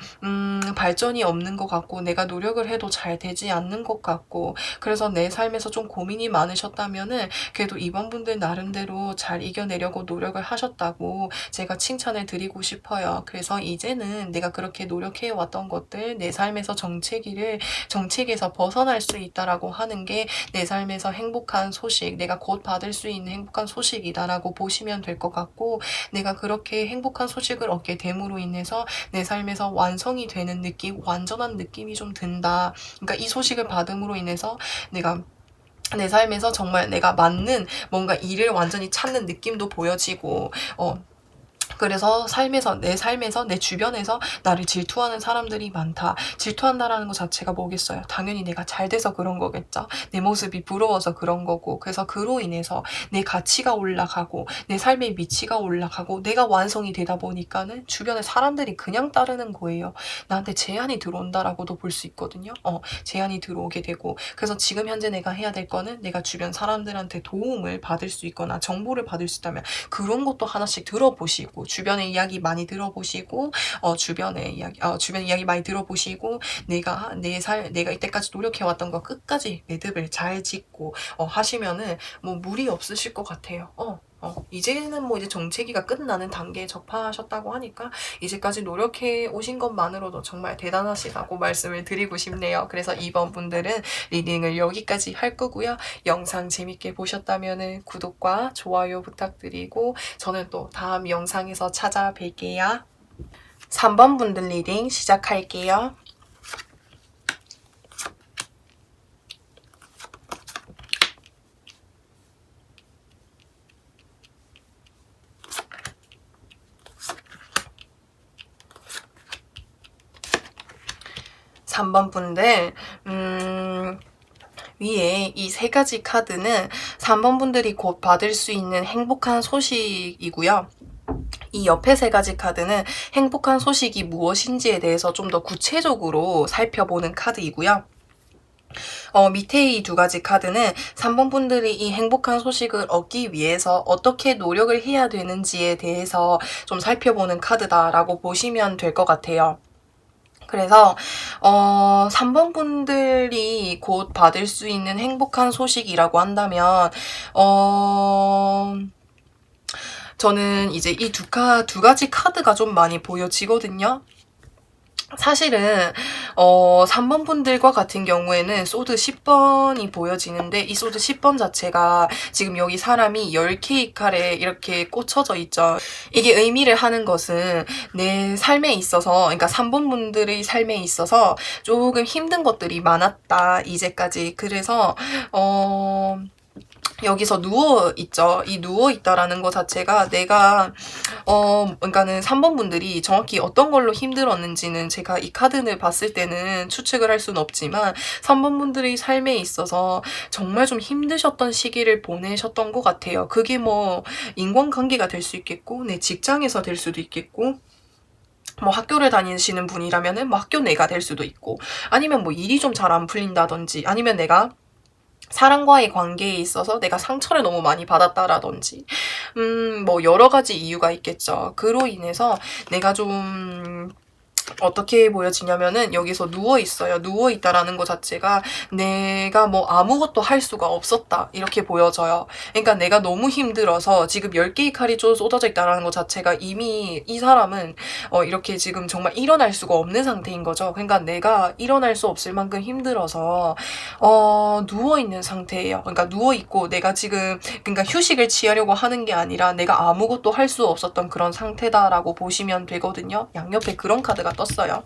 발전이 없는 것 같고 내가 노력을 해도 잘 되지 않는 것 같고, 그래서 내 삶에서 좀 고민이 많으셨다면은 그래도 이번 분들 나름대로 잘 이겨내려고 노력을 하셨다고 제가 칭찬을 드리고 싶어요. 그래서 이제는 내가 그렇게 노력해 왔던 것들, 내 삶에서 정체기에서 벗어날 수 있다라고 하는 게 내 삶에서 행복한 소식, 내가 곧 받을 수 있는 행복한 소식이다라고 보시면 될 것 같고, 내가 그렇게 행복한 소식을 얻게 됨으로 인해서 내 삶에서 완성이 되는 느낌, 완전한 느낌이 좀 든다. 그러니까 이 소식을 받음으로 인해서 내가 내 삶에서 정말 내가 맞는 뭔가 일을 완전히 찾는 느낌도 보여지고, 그래서 내 주변에서 나를 질투하는 사람들이 많다. 질투한다라는 것 자체가 뭐겠어요? 당연히 내가 잘 돼서 그런 거겠죠. 내 모습이 부러워서 그런 거고, 그래서 그로 인해서 내 가치가 올라가고 내 삶의 미치가 올라가고 내가 완성이 되다 보니까는 주변에 사람들이 그냥 따르는 거예요. 나한테 제안이 들어온다라고도 볼 수 있거든요. 제안이 들어오게 되고, 그래서 지금 현재 내가 해야 될 거는 내가 주변 사람들한테 도움을 받을 수 있거나 정보를 받을 수 있다면 그런 것도 하나씩 들어보시고, 주변의 이야기 많이 들어보시고, 주변 이야기 많이 들어보시고, 내가 이때까지 노력해왔던 거 끝까지 매듭을 잘 짓고, 하시면은, 뭐, 무리 없으실 것 같아요. 이제는 뭐 이제 정체기가 끝나는 단계에 접하셨다고 하니까 이제까지 노력해 오신 것만으로도 정말 대단하시다고 말씀을 드리고 싶네요. 그래서 이번 분들은 리딩을 여기까지 할 거고요. 영상 재밌게 보셨다면 구독과 좋아요 부탁드리고, 저는 또 다음 영상에서 찾아뵐게요. 3번 분들 리딩 시작할게요. 3번 분들, 위에 이 세 가지 카드는 3번 분들이 곧 받을 수 있는 행복한 소식이고요. 이 옆에 세 가지 카드는 행복한 소식이 무엇인지에 대해서 좀 더 구체적으로 살펴보는 카드이고요. 밑에 이 두 가지 카드는 3번 분들이 이 행복한 소식을 얻기 위해서 어떻게 노력을 해야 되는지에 대해서 좀 살펴보는 카드다라고 보시면 될 것 같아요. 그래서 3번 분들이 곧 받을 수 있는 행복한 소식이라고 한다면 저는 이제 이 두 가지 카드가 좀 많이 보여지거든요. 사실은 3번 분들과 같은 경우에는 소드 10번이 보여지는데 이 소드 10번 자체가 지금 여기 사람이 10개의 칼에 이렇게 꽂혀져 있죠. 이게 의미를 하는 것은 내 삶에 있어서, 그러니까 3번 분들의 삶에 있어서 조금 힘든 것들이 많았다 이제까지. 그래서 여기서 누워있죠. 이 누워있다라는 것 자체가 내가, 그러니까는 3번 분들이 정확히 어떤 걸로 힘들었는지는 제가 이 카드를 봤을 때는 추측을 할 수는 없지만 3번 분들의 삶에 있어서 정말 좀 힘드셨던 시기를 보내셨던 것 같아요. 그게 뭐 인간관계가 될 수 있겠고, 내 직장에서 될 수도 있겠고, 뭐 학교를 다니시는 분이라면은 뭐 학교 내가 될 수도 있고, 아니면 뭐 일이 좀 잘 안 풀린다든지, 아니면 내가 사람과의 관계에 있어서 내가 상처를 너무 많이 받았다라든지 뭐 여러 가지 이유가 있겠죠. 그로 인해서 내가 좀 어떻게 보여지냐면은 여기서 누워있어요. 누워있다라는 것 자체가 내가 뭐 아무것도 할 수가 없었다 이렇게 보여져요. 그러니까 내가 너무 힘들어서 지금 10개의 칼이 쏟아져 있다라는 것 자체가 이미 이 사람은 이렇게 지금 정말 일어날 수가 없는 상태인 거죠. 그러니까 내가 일어날 수 없을 만큼 힘들어서 누워있는 상태예요. 그러니까 누워있고 내가 지금 그러니까 휴식을 취하려고 하는 게 아니라 내가 아무것도 할 수 없었던 그런 상태다라고 보시면 되거든요. 양옆에 그런 카드가 떴어요.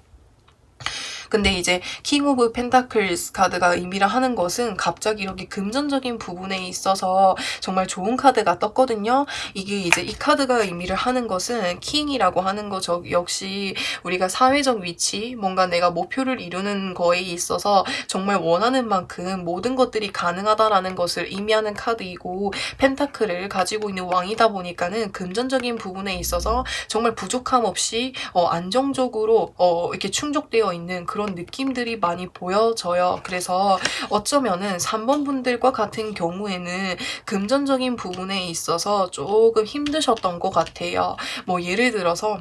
근데 이제 킹 오브 펜타클스 카드가 의미를 하는 것은 갑자기 이렇게 금전적인 부분에 있어서 정말 좋은 카드가 떴거든요. 이게 이제 이 카드가 의미를 하는 것은 킹이라고 하는 거 역시 우리가 사회적 위치, 뭔가 내가 목표를 이루는 거에 있어서 정말 원하는 만큼 모든 것들이 가능하다라는 것을 의미하는 카드이고, 펜타클을 가지고 있는 왕이다 보니까는 금전적인 부분에 있어서 정말 부족함 없이 안정적으로 이렇게 충족되어 있는 그런 느낌들이 많이 보여져요. 그래서 어쩌면은 3번 분들과 같은 경우에는 금전적인 부분에 있어서 조금 힘드셨던 것 같아요. 뭐 예를 들어서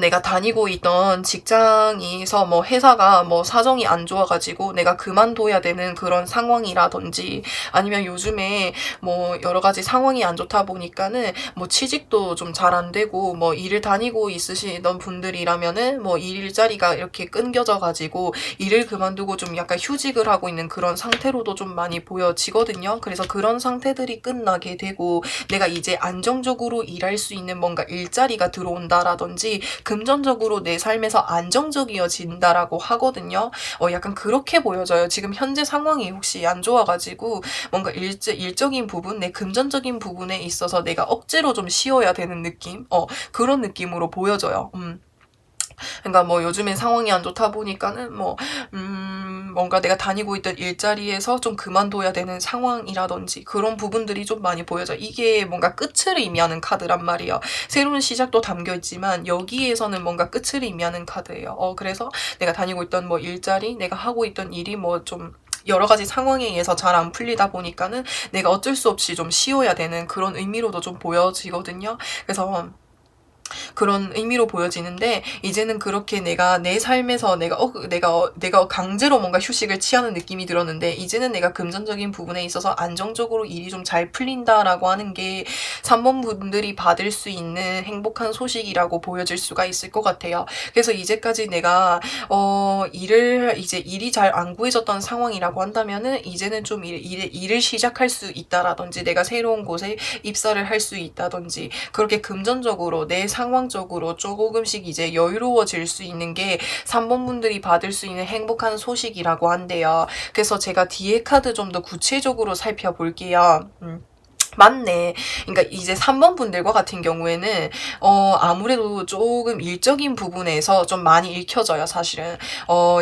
내가 다니고 있던 직장에서 뭐 회사가 뭐 사정이 안 좋아가지고 내가 그만둬야 되는 그런 상황이라든지, 아니면 요즘에 뭐 여러 가지 상황이 안 좋다 보니까는 뭐 취직도 좀 잘 안 되고, 뭐 일을 다니고 있으시던 분들이라면은 뭐 일자리가 이렇게 끊겨져가지고 일을 그만두고 좀 약간 휴직을 하고 있는 그런 상태로도 좀 많이 보여지거든요. 그래서 그런 상태들이 끝나게 되고 내가 이제 안정적으로 일할 수 있는 뭔가 일자리가 들어온다라든지 금전적으로 내 삶에서 안정적이어진다라고 하거든요. 약간 그렇게 보여져요. 지금 현재 상황이 혹시 안 좋아가지고 뭔가 일적인 부분, 내 금전적인 부분에 있어서 내가 억지로 좀 쉬어야 되는 느낌? 그런 느낌으로 보여져요. 그러니까 뭐 요즘에 상황이 안 좋다 보니까는 뭔가 내가 다니고 있던 일자리에서 좀 그만둬야 되는 상황이라든지 그런 부분들이 좀 많이 보여져. 이게 뭔가 끝을 의미하는 카드란 말이에요. 새로운 시작도 담겨 있지만 여기에서는 뭔가 끝을 의미하는 카드예요. 그래서 내가 다니고 있던 뭐 일자리, 내가 하고 있던 일이 뭐 좀 여러 가지 상황에 의해서 잘 안 풀리다 보니까는 내가 어쩔 수 없이 좀 쉬어야 되는 그런 의미로도 좀 보여지거든요. 그래서 그런 의미로 보여지는데, 이제는 그렇게 내가 내 삶에서 내가 강제로 뭔가 휴식을 취하는 느낌이 들었는데, 이제는 내가 금전적인 부분에 있어서 안정적으로 일이 좀 잘 풀린다라고 하는 게 3번 분들이 받을 수 있는 행복한 소식이라고 보여질 수가 있을 것 같아요. 그래서 이제까지 내가 일이 잘 안 구해졌던 상황이라고 한다면은 이제는 좀 일을 시작할 수 있다라든지, 내가 새로운 곳에 입사를 할 수 있다든지, 그렇게 금전적으로 내 상황적으로 조금씩 이제 여유로워질 수 있는 게 3번 분들이 받을 수 있는 행복한 소식이라고 한대요. 그래서 제가 뒤에 카드 좀 더 구체적으로 살펴볼게요. 맞네. 그러니까 이제 3번 분들과 같은 경우에는 아무래도 조금 일적인 부분에서 좀 많이 읽혀져요, 사실은.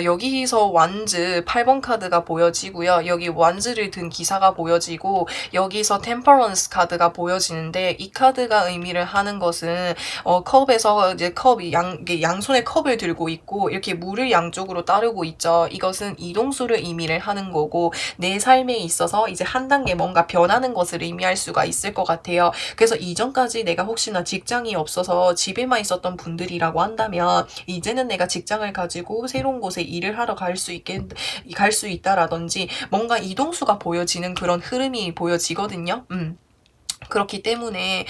여기서 완즈 8번 카드가 보여지고요. 여기 완즈를 든 기사가 보여지고 여기서 템퍼런스 카드가 보여지는데, 이 카드가 의미를 하는 것은 컵에서 이제 컵이 이게 양손에 컵을 들고 있고 이렇게 물을 양쪽으로 따르고 있죠. 이것은 이동수를 의미를 하는 거고, 내 삶에 있어서 이제 한 단계 뭔가 변하는 것을 의미할 수가 있을 것 같아요. 그래서 이전까지 내가 혹시나 직장이 없어서 집에만 있었던 분들이라고 한다면, 이제는 내가 직장을 가지고 새로운 곳에 일을 하러 갈 수 있다라든지 뭔가 이동수가 보여지는 그런 흐름이 보여지거든요. 그렇기 때문에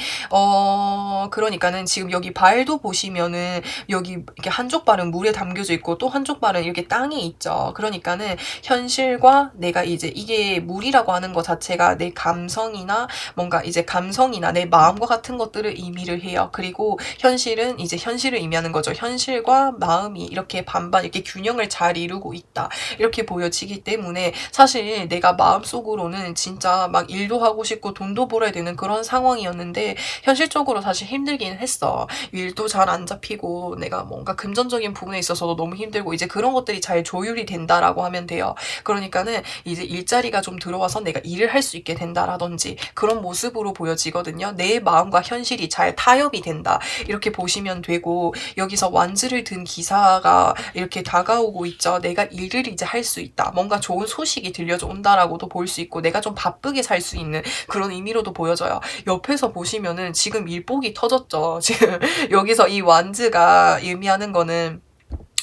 그러니까는 지금 여기 발도 보시면은 여기 이렇게 한쪽 발은 물에 담겨져 있고 또 한쪽 발은 이렇게 땅에 있죠. 그러니까는 현실과 내가 이제 이게 물이라고 하는 것 자체가 내 감성이나 뭔가 이제 감성이나 내 마음과 같은 것들을 의미를 해요. 그리고 현실은 이제 현실을 의미하는 거죠. 현실과 마음이 이렇게 반반 이렇게 균형을 잘 이루고 있다, 이렇게 보여지기 때문에 사실 내가 마음속으로는 진짜 막 일도 하고 싶고 돈도 벌어야 되는 그런 상황이었는데, 현실적으로 사실 힘들긴 했어. 일도 잘 안 잡히고 내가 뭔가 금전적인 부분에 있어서도 너무 힘들고, 이제 그런 것들이 잘 조율이 된다라고 하면 돼요. 그러니까는 이제 일자리가 좀 들어와서 내가 일을 할 수 있게 된다라든지 그런 모습으로 보여지거든요. 내 마음과 현실이 잘 타협이 된다, 이렇게 보시면 되고, 여기서 완즈를 든 기사가 이렇게 다가오고 있죠. 내가 일을 이제 할 수 있다, 뭔가 좋은 소식이 들려져 온다라고도 볼 수 있고, 내가 좀 바쁘게 살 수 있는 그런 의미로도 보여져요. 옆에서 보시면은 지금 일복이 터졌죠. 지금 여기서 이 완즈가 의미하는 거는,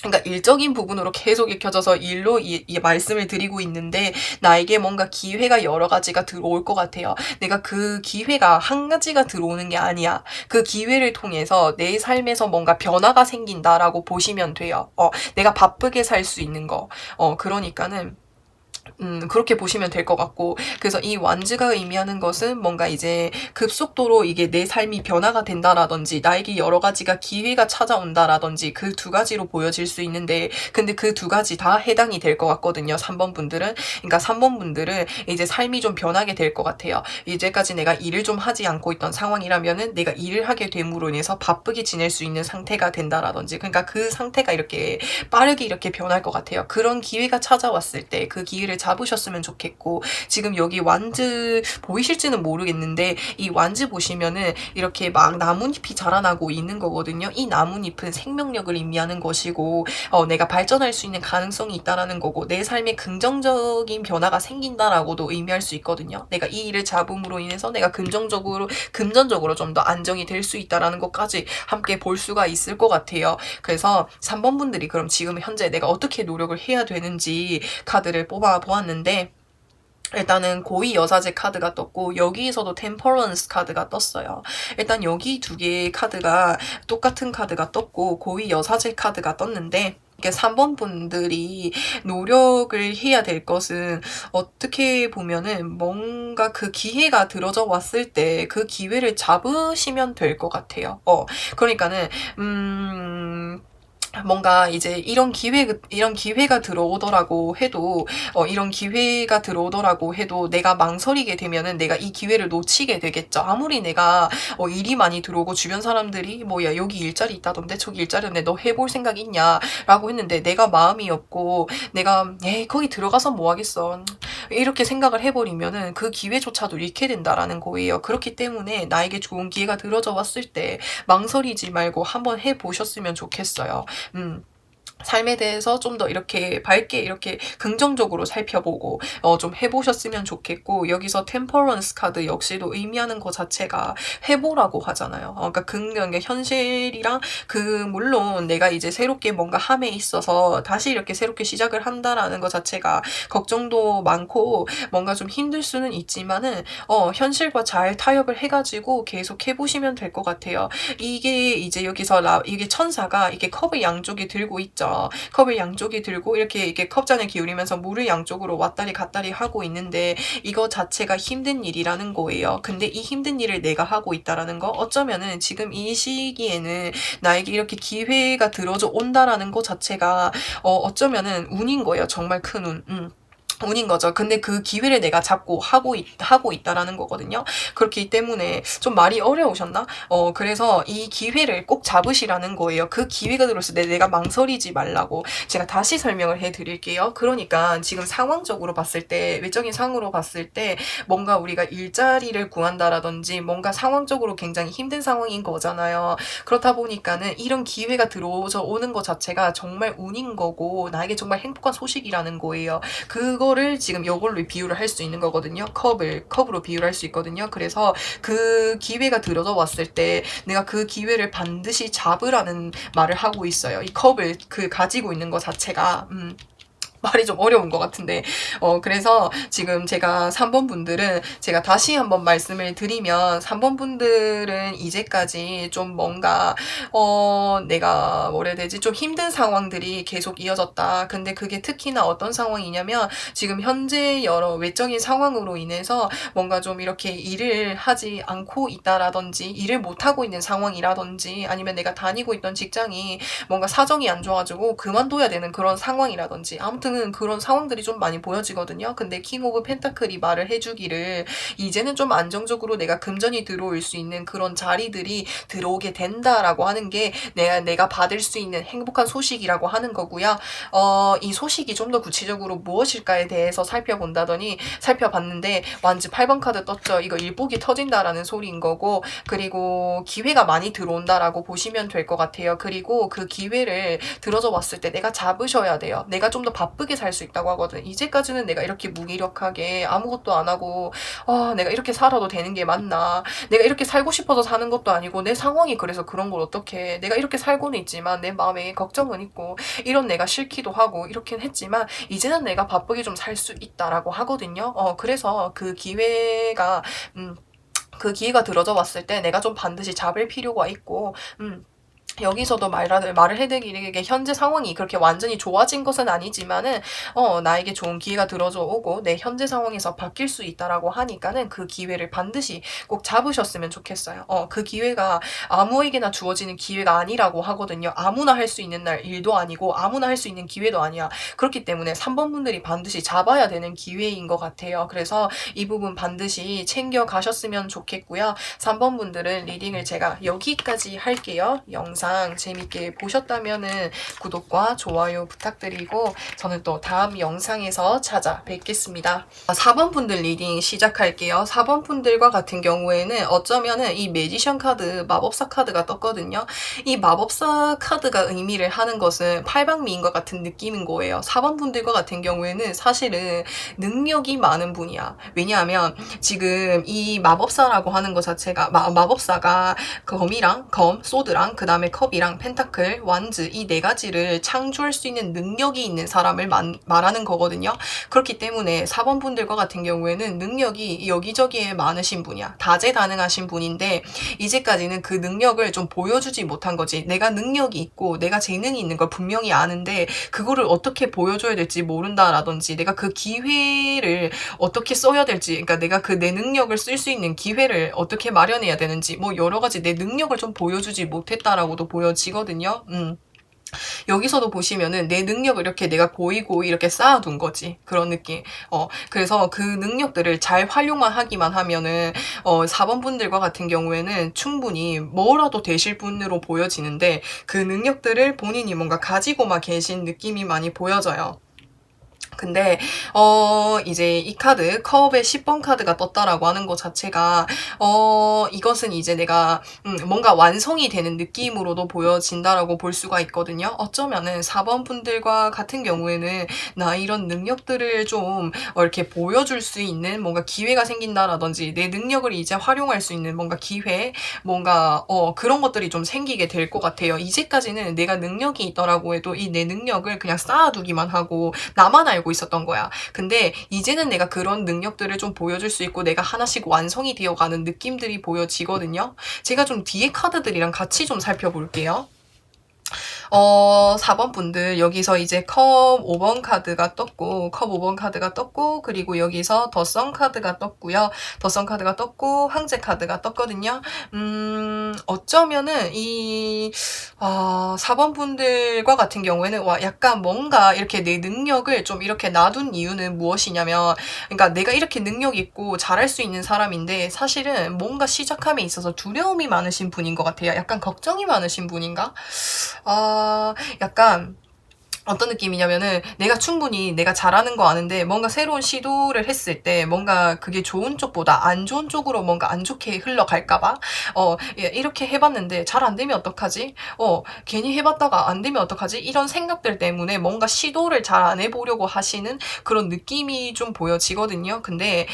그러니까 일적인 부분으로 계속 익혀져서 일로 이 말씀을 드리고 있는데, 나에게 뭔가 기회가 여러 가지가 들어올 것 같아요. 내가 그 기회가 한 가지가 들어오는 게 아니야. 그 기회를 통해서 내 삶에서 뭔가 변화가 생긴다라고 보시면 돼요. 내가 바쁘게 살 수 있는 거. 그러니까는 그렇게 보시면 될 것 같고, 그래서 이 완즈가 의미하는 것은 뭔가 이제 급속도로 이게 내 삶이 변화가 된다라든지 나에게 여러 가지가 기회가 찾아온다라든지 그 두 가지로 보여질 수 있는데, 근데 그 두 가지 다 해당이 될 것 같거든요, 3번 분들은. 그러니까 3번 분들은 이제 삶이 좀 변하게 될 것 같아요. 이제까지 내가 일을 좀 하지 않고 있던 상황이라면은 내가 일을 하게 됨으로 인해서 바쁘게 지낼 수 있는 상태가 된다라든지, 그러니까 그 상태가 이렇게 빠르게 이렇게 변할 것 같아요. 그런 기회가 찾아왔을 때 그 기회를 잡으셨으면 좋겠고, 지금 여기 완즈 보이실지는 모르겠는데 이 완즈 보시면은 이렇게 막 나뭇잎이 자라나고 있는 거거든요. 이 나뭇잎은 생명력을 의미하는 것이고, 내가 발전할 수 있는 가능성이 있다라는 거고, 내 삶에 긍정적인 변화가 생긴다라고도 의미할 수 있거든요. 내가 이 일을 잡음으로 인해서 내가 금전적으로 좀 더 안정이 될 수 있다라는 것까지 함께 볼 수가 있을 것 같아요. 그래서 3번 분들이 그럼 지금 현재 내가 어떻게 노력을 해야 되는지 카드를 뽑아 보았는데, 일단은 고위 여사제 카드가 떴고 여기에서도 템퍼런스 카드가 떴어요. 일단 여기 두 개의 카드가 똑같은 카드가 떴고 고위 여사제 카드가 떴는데, 이게 3번 분들이 노력을 해야 될 것은, 어떻게 보면은 뭔가 그 기회가 들어져 왔을 때 그 기회를 잡으시면 될 것 같아요. 그러니까는 뭔가 이제 이런 기회가 들어오더라고 해도, 내가 망설이게 되면은 내가 이 기회를 놓치게 되겠죠. 아무리 내가 일이 많이 들어오고 주변 사람들이 뭐야 여기 일자리 있다던데 저기 일자리 있는데 너 해볼 생각 있냐 라고 했는데, 내가 마음이 없고 내가 거기 들어가서 뭐 하겠어 이렇게 생각을 해버리면은 그 기회조차도 잃게 된다라는 거예요. 그렇기 때문에 나에게 좋은 기회가 들어져 왔을 때 망설이지 말고 한번 해보셨으면 좋겠어요. 삶에 대해서 좀 더 이렇게 밝게 이렇게 긍정적으로 살펴보고 좀 해보셨으면 좋겠고, 여기서 템퍼런스 카드 역시도 의미하는 것 자체가 회보라고 하잖아요. 그러니까 그러니까 현실이랑 물론 내가 이제 새롭게 뭔가 함에 있어서 다시 이렇게 새롭게 시작을 한다라는 것 자체가 걱정도 많고 뭔가 좀 힘들 수는 있지만은 현실과 잘 타협을 해가지고 계속 해보시면 될 것 같아요. 이게 이제 여기서 이게 천사가 이게 컵을 양쪽에 들고 있죠. 컵을 양쪽에 들고 이렇게 컵잔을 기울이면서 물을 양쪽으로 왔다리 갔다리 하고 있는데, 이거 자체가 힘든 일이라는 거예요. 근데 이 힘든 일을 내가 하고 있다라는 거, 어쩌면은 지금 이 시기에는 나에게 이렇게 기회가 들어져 온다라는 거 자체가 어쩌면은 운인 거예요. 정말 큰 운. 운인 거죠. 근데 그 기회를 내가 잡고 하고 있다라는 거거든요. 그렇기 때문에 좀 말이 어려우셨나? 그래서 이 기회를 꼭 잡으시라는 거예요. 그 기회가 들었을 때 내가 망설이지 말라고. 제가 다시 설명을 해 드릴게요. 그러니까 지금 상황적으로 봤을 때, 외적인 상으로 봤을 때 뭔가 우리가 일자리를 구한다라든지 뭔가 상황적으로 굉장히 힘든 상황인 거잖아요. 그렇다 보니까는 이런 기회가 들어오서 오는 것 자체가 정말 운인 거고 나에게 정말 행복한 소식이라는 거예요. 그거를 지금 요걸로 비유를 할 수 있는 거거든요. 컵으로 비유를 할 수 있거든요. 그래서 그 기회가 들어져 왔을 때 내가 그 기회를 반드시 잡으라는 말을 하고 있어요. 이 컵을 가지고 있는 것 자체가 말이 좀 어려운 것 같은데 그래서 지금 제가 3번 분들은 제가 다시 한번 말씀을 드리면 3번 분들은 이제까지 좀 뭔가 내가 뭐라 해야 되지? 좀 힘든 상황들이 계속 이어졌다. 근데 그게 특히나 어떤 상황이냐면 지금 현재 여러 외적인 상황으로 인해서 뭔가 좀 이렇게 일을 하지 않고 있다라든지 일을 못하고 있는 상황이라든지 아니면 내가 다니고 있던 직장이 뭔가 사정이 안 좋아지고 그만둬야 되는 그런 상황이라든지 아무튼 그런 상황들이 좀 많이 보여지거든요. 근데 킹 오브 펜타클이 말을 해주기를 이제는 좀 안정적으로 내가 금전이 들어올 수 있는 그런 자리들이 들어오게 된다라고 하는 게 내가 받을 수 있는 행복한 소식이라고 하는 거고요. 이 소식이 좀 더 구체적으로 무엇일까에 대해서 살펴봤는데 완즈 8번 카드 떴죠. 이거 일복이 터진다라는 소리인 거고 그리고 기회가 많이 들어온다라고 보시면 될 것 같아요. 그리고 그 기회를 들어져 왔을 때 내가 잡으셔야 돼요. 내가 좀 더 바쁘게 살 수 있다고 하거든. 이제까지는 내가 이렇게 무기력하게 아무것도 안 하고 내가 이렇게 살아도 되는 게 맞나? 내가 이렇게 살고 싶어서 사는 것도 아니고 내 상황이 그래서 그런 걸 어떻게 내가 이렇게 살고는 있지만 내 마음에 걱정은 있고 이런 내가 싫기도 하고 이렇긴 했지만 이제는 내가 바쁘게 좀 살 수 있다라고 하거든요. 그래서 그 기회가 들어져 왔을 때 내가 좀 반드시 잡을 필요가 있고 여기서도 말을 해드리게 현재 상황이 그렇게 완전히 좋아진 것은 아니지만은 나에게 좋은 기회가 들어져 오고 내 현재 상황에서 바뀔 수 있다라고 하니까는 그 기회를 반드시 꼭 잡으셨으면 좋겠어요. 그 기회가 아무에게나 주어지는 기회가 아니라고 하거든요. 아무나 할 수 있는 일도 아니고 아무나 할 수 있는 기회도 아니야. 그렇기 때문에 3번 분들이 반드시 잡아야 되는 기회인 것 같아요. 그래서 이 부분 반드시 챙겨 가셨으면 좋겠고요. 3번 분들은 리딩을 제가 여기까지 할게요. 영상 재밌게 보셨다면은 구독과 좋아요 부탁드리고 저는 또 다음 영상에서 찾아뵙겠습니다. 4번 분들 리딩 시작할게요. 4번 분들과 같은 경우에는 어쩌면은 이 매지션 카드, 마법사 카드가 떴거든요. 이 마법사 카드가 의미를 하는 것은 팔방미인 것 같은 느낌인 거예요. 4번 분들과 같은 경우에는 사실은 능력이 많은 분이야. 왜냐하면 지금 이 마법사라고 하는 것 자체가 마법사가 소드랑 그 다음에 컵이랑 펜타클, 완즈 이 네 가지를 창조할 수 있는 능력이 있는 사람을 말하는 거거든요. 그렇기 때문에 4번 분들과 같은 경우에는 능력이 여기저기에 많으신 분이야. 다재다능하신 분인데 이제까지는 그 능력을 좀 보여주지 못한 거지. 내가 능력이 있고 내가 재능이 있는 걸 분명히 아는데 그거를 어떻게 보여줘야 될지 모른다라든지 내가 그 기회를 어떻게 써야 될지 그러니까 내가 내 능력을 쓸 수 있는 기회를 어떻게 마련해야 되는지 뭐 여러 가지 내 능력을 좀 보여주지 못했다라고도 보여지거든요. 여기서도 보시면은 내 능력을 이렇게 내가 보이고 이렇게 쌓아둔 거지. 그런 느낌. 그래서 그 능력들을 잘 활용만 하기만 하면은 4번 분들과 같은 경우에는 충분히 뭐라도 되실 분으로 보여지는데 그 능력들을 본인이 뭔가 가지고만 계신 느낌이 많이 보여져요. 근데 이제 이 카드 컵의 10번 카드가 떴다라고 하는 것 자체가 이것은 이제 내가 뭔가 완성이 되는 느낌으로도 보여진다라고 볼 수가 있거든요. 어쩌면은 4번 분들과 같은 경우에는 나 이런 능력들을 좀 이렇게 보여줄 수 있는 뭔가 기회가 생긴다라든지 내 능력을 이제 활용할 수 있는 뭔가 기회 뭔가 그런 것들이 좀 생기게 될 것 같아요. 이제까지는 내가 능력이 있더라고 해도 이 내 능력을 그냥 쌓아두기만 하고 나만 알고 있었던 거야. 근데 이제는 내가 그런 능력들을 좀 보여줄 수 있고 내가 하나씩 완성이 되어가는 느낌들이 보여지거든요. 제가 좀 뒤에 카드들이랑 같이 좀 살펴볼게요. 4번 분들 여기서 이제 컵 5번 카드가 떴고 컵 5번 카드가 떴고 그리고 여기서 더 선 카드가 떴고요. 더 선 카드가 떴고 황제 카드가 떴거든요. 어쩌면은 이 4번 분들과 같은 경우에는 약간 뭔가 이렇게 내 능력을 좀 이렇게 놔둔 이유는 무엇이냐면 그러니까 내가 이렇게 능력 있고 잘할 수 있는 사람인데 사실은 뭔가 시작함에 있어서 두려움이 많으신 분인 것 같아요. 약간 걱정이 많으신 분인가? 약간 어떤 느낌이냐면은 내가 충분히 내가 잘하는 거 아는데 뭔가 새로운 시도를 했을 때 뭔가 그게 좋은 쪽보다 안 좋은 쪽으로 뭔가 안 좋게 흘러갈까봐 이렇게 해봤는데 잘 안 되면 어떡하지? 괜히 해봤다가 안 되면 어떡하지? 이런 생각들 때문에 뭔가 시도를 잘 안 해보려고 하시는 그런 느낌이 좀 보여지거든요. 근데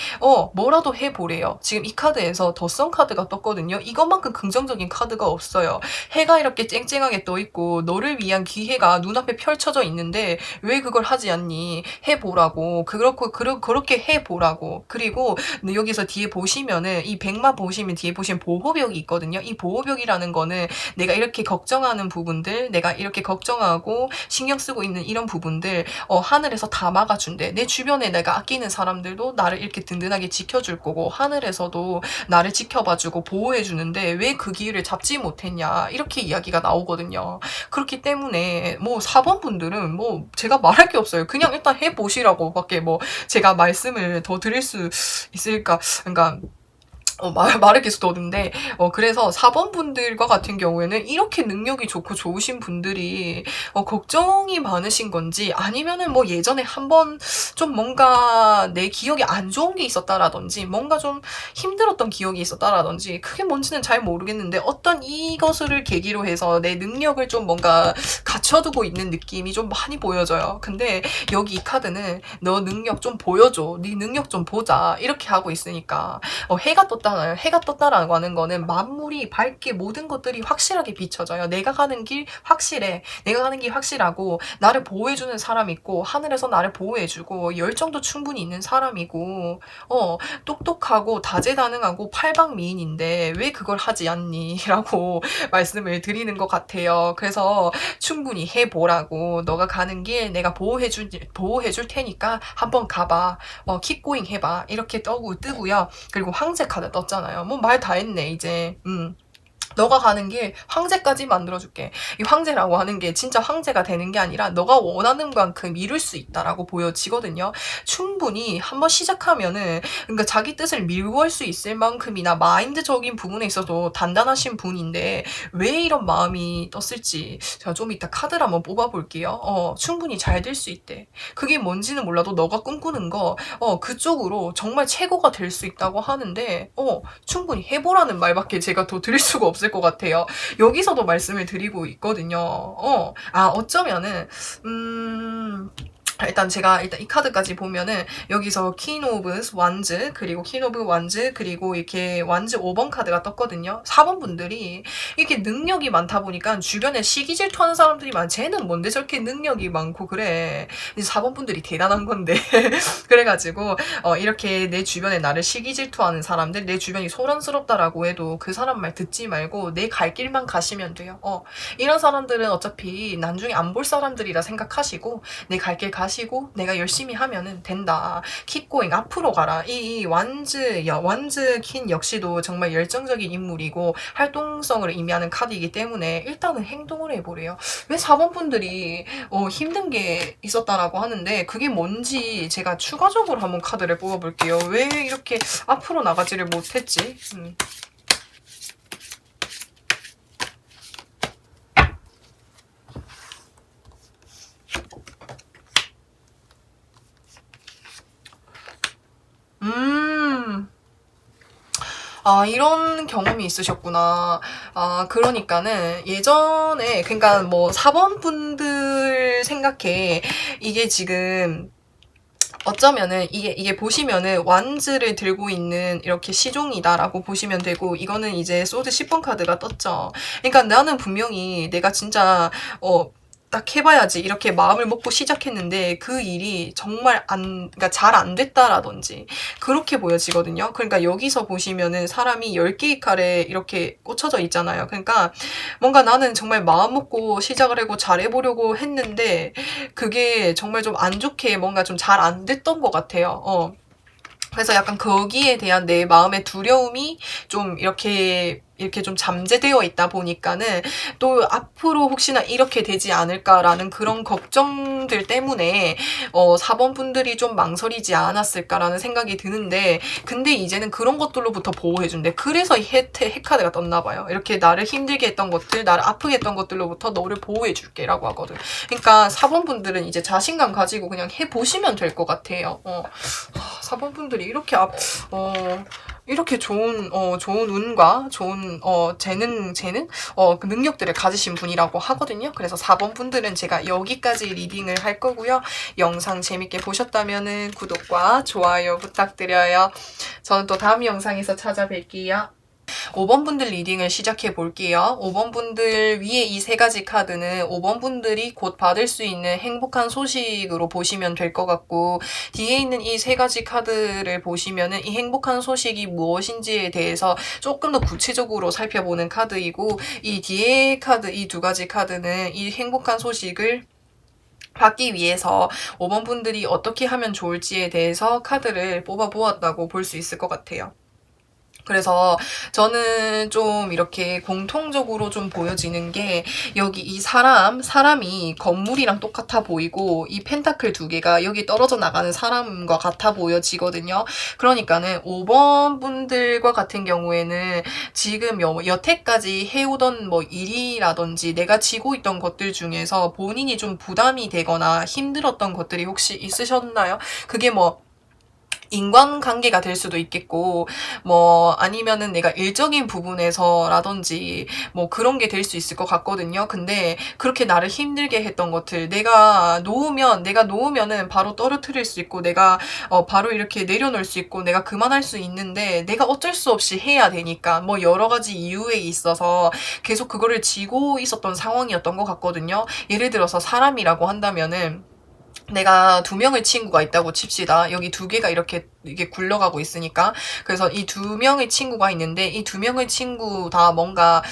뭐라도 해보래요. 지금 이 카드에서 더 선 카드가 떴거든요. 이것만큼 긍정적인 카드가 없어요. 해가 이렇게 쨍쨍하게 떠있고 너를 위한 기회가 눈앞에 펼쳐져 있는데 왜 그걸 하지 않니? 해보라고. 그렇게 해보라고. 그리고 여기서 뒤에 보시면은 이 백마 보시면 뒤에 보시면 보호벽이 있거든요. 이 보호벽이라는 거는 내가 이렇게 걱정하는 부분들, 내가 이렇게 걱정하고 신경 쓰고 있는 이런 부분들 하늘에서 다 막아준대. 내 주변에 내가 아끼는 사람들도 나를 이렇게 든든하게 지켜줄 거고 하늘에서도 나를 지켜봐주고 보호해주는데 왜 그 기회를 잡지 못했냐 이렇게 이야기가 나오거든요. 그렇기 때문에 뭐 4번 분들은 뭐 제가 말할 게 없어요. 그냥 일단 해보시라고 밖에 뭐 제가 말씀을 더 드릴 수 있을까. 그러니까 말을 계속 더듬는데, 그래서 4번 분들과 같은 경우에는 이렇게 능력이 좋고 좋으신 분들이, 걱정이 많으신 건지, 아니면은 뭐 예전에 한번 좀 뭔가 내 기억에 안 좋은 게 있었다라든지, 뭔가 좀 힘들었던 기억이 있었다라든지, 그게 뭔지는 잘 모르겠는데, 어떤 이것을 계기로 해서 내 능력을 좀 뭔가 갖춰두고 있는 느낌이 좀 많이 보여져요. 근데 여기 이 카드는 너 능력 좀 보여줘. 네 능력 좀 보자. 이렇게 하고 있으니까, 해가 떴다 해가 떴다라고 하는 거는 만물이 밝게 모든 것들이 확실하게 비춰져요. 내가 가는 길 확실해. 내가 가는 길 확실하고 나를 보호해주는 사람 있고 하늘에서 나를 보호해주고 열정도 충분히 있는 사람이고 똑똑하고 다재다능하고 팔방미인인데 왜 그걸 하지 않니? 라고 말씀을 드리는 것 같아요. 그래서 충분히 해보라고. 너가 가는 길 내가 보호해줄 테니까 한번 가봐. keep going 해봐. 이렇게 뜨고요. 그리고 황제 카드 떴잖아요. 뭐 말 다 했네 이제. 너가 가는 길 황제까지 만들어줄게. 이 황제라고 하는 게 진짜 황제가 되는 게 아니라 너가 원하는 만큼 이룰 수 있다라고 보여지거든요. 충분히 한번 시작하면은 그러니까 자기 뜻을 밀고 할 수 있을 만큼이나 마인드적인 부분에 있어서 단단하신 분인데 왜 이런 마음이 떴을지 제가 좀 이따 카드를 한번 뽑아볼게요. 충분히 잘 될 수 있대. 그게 뭔지는 몰라도 너가 꿈꾸는 거 그쪽으로 정말 최고가 될 수 있다고 하는데 충분히 해보라는 말밖에 제가 더 드릴 수가 없을 것 같아요. 여기서도 말씀을 드리고 있거든요. 어쩌면은 일단 제가 이 카드까지 보면은 여기서 퀸 오브 완즈 그리고 퀸 오브 완즈 그리고 이렇게 완즈 5번 카드가 떴거든요. 4번 분들이 이렇게 능력이 많다 보니까 주변에 시기 질투하는 사람들이 쟤는 뭔데 저렇게 능력이 많고 그래. 이제 4번 분들이 대단한 건데 그래가지고 이렇게 내 주변에 나를 시기 질투하는 사람들 내 주변이 소란스럽다라고 해도 그 사람 말 듣지 말고 내 갈 길만 가시면 돼요. 이런 사람들은 어차피 나중에 안 볼 사람들이라 생각하시고 내 갈 길 가시고 내가 열심히 하면은 된다. keep going 앞으로 가라. 이 완즈 퀸 역시도 정말 열정적인 인물이고 활동성을 의미하는 카드이기 때문에 일단은 행동을 해보래요. 왜 4번 분들이 힘든 게 있었다라고 하는데 그게 뭔지 제가 추가적으로 한번 카드를 뽑아볼게요. 왜 이렇게 앞으로 나가지를 못했지? 이런 경험이 있으셨구나. 그러니까는 예전에, 그러니까 뭐 4번 분들 생각해. 이게 지금, 어쩌면은 이게 보시면은 완즈를 들고 있는 이렇게 시종이다라고 보시면 되고 이거는 이제 소드 10번 카드가 떴죠. 그러니까 나는 분명히 내가 진짜 딱 해봐야지 이렇게 마음을 먹고 시작했는데 그 일이 정말 그러니까 잘 안 됐다라든지 그렇게 보여지거든요. 그러니까 여기서 보시면은 사람이 10개의 칼에 이렇게 꽂혀져 있잖아요. 그러니까 뭔가 나는 정말 마음 먹고 시작을 하고 잘해보려고 했는데 그게 정말 좀 안 좋게 뭔가 좀 잘 안 됐던 것 같아요. 그래서 약간 거기에 대한 내 마음의 두려움이 좀 이렇게 좀 잠재되어 있다 보니까는 또 앞으로 혹시나 이렇게 되지 않을까라는 그런 걱정들 때문에 4번 분들이 좀 망설이지 않았을까라는 생각이 드는데 근데 이제는 그런 것들로부터 보호해준대. 그래서 이 핵카드가 떴나 봐요. 이렇게 나를 힘들게 했던 것들, 나를 아프게 했던 것들로부터 너를 보호해줄게 라고 하거든. 그러니까 4번 분들은 이제 자신감 가지고 그냥 해보시면 될 것 같아요. 4번 분들이 이렇게 이렇게 좋은 운과 좋은 재능 그 능력들을 가지신 분이라고 하거든요. 그래서 4번 분들은 제가 여기까지 리딩을 할 거고요. 영상 재밌게 보셨다면은 구독과 좋아요 부탁드려요. 저는 또 다음 영상에서 찾아뵐게요. 5번 분들 리딩을 시작해 볼게요. 5번 분들 위에 이 3가지 카드는 5번 분들이 곧 받을 수 있는 행복한 소식으로 보시면 될 것 같고 뒤에 있는 이 3가지 카드를 보시면은 이 행복한 소식이 무엇인지에 대해서 조금 더 구체적으로 살펴보는 카드이고 이 뒤에 카드, 이 2가지 카드는 이 행복한 소식을 받기 위해서 5번 분들이 어떻게 하면 좋을지에 대해서 카드를 뽑아 보았다고 볼 수 있을 것 같아요. 그래서 저는 좀 이렇게 공통적으로 좀 보여지는 게 여기 이 사람이 건물이랑 똑같아 보이고 이 펜타클 2개가 여기 떨어져 나가는 사람과 같아 보여지거든요. 그러니까는 5번 분들과 같은 경우에는 지금 여태까지 해오던 뭐 일이라든지 내가 지고 있던 것들 중에서 본인이 좀 부담이 되거나 힘들었던 것들이 혹시 있으셨나요? 그게 뭐 인간관계가 될 수도 있겠고 뭐 아니면은 내가 일적인 부분에서라든지 뭐 그런 게 될 수 있을 것 같거든요. 근데 그렇게 나를 힘들게 했던 것들 내가 놓으면은 바로 떨어뜨릴 수 있고 내가 바로 이렇게 내려놓을 수 있고 내가 그만할 수 있는데 내가 어쩔 수 없이 해야 되니까 뭐 여러 가지 이유에 있어서 계속 그거를 지고 있었던 상황이었던 것 같거든요. 예를 들어서 사람이라고 한다면은 내가 2명의 친구가 있다고 칩시다. 여기 2개가 이게 굴러가고 있으니까. 그래서 이 2명의 친구가 있는데 이 2명의 친구 다 뭔가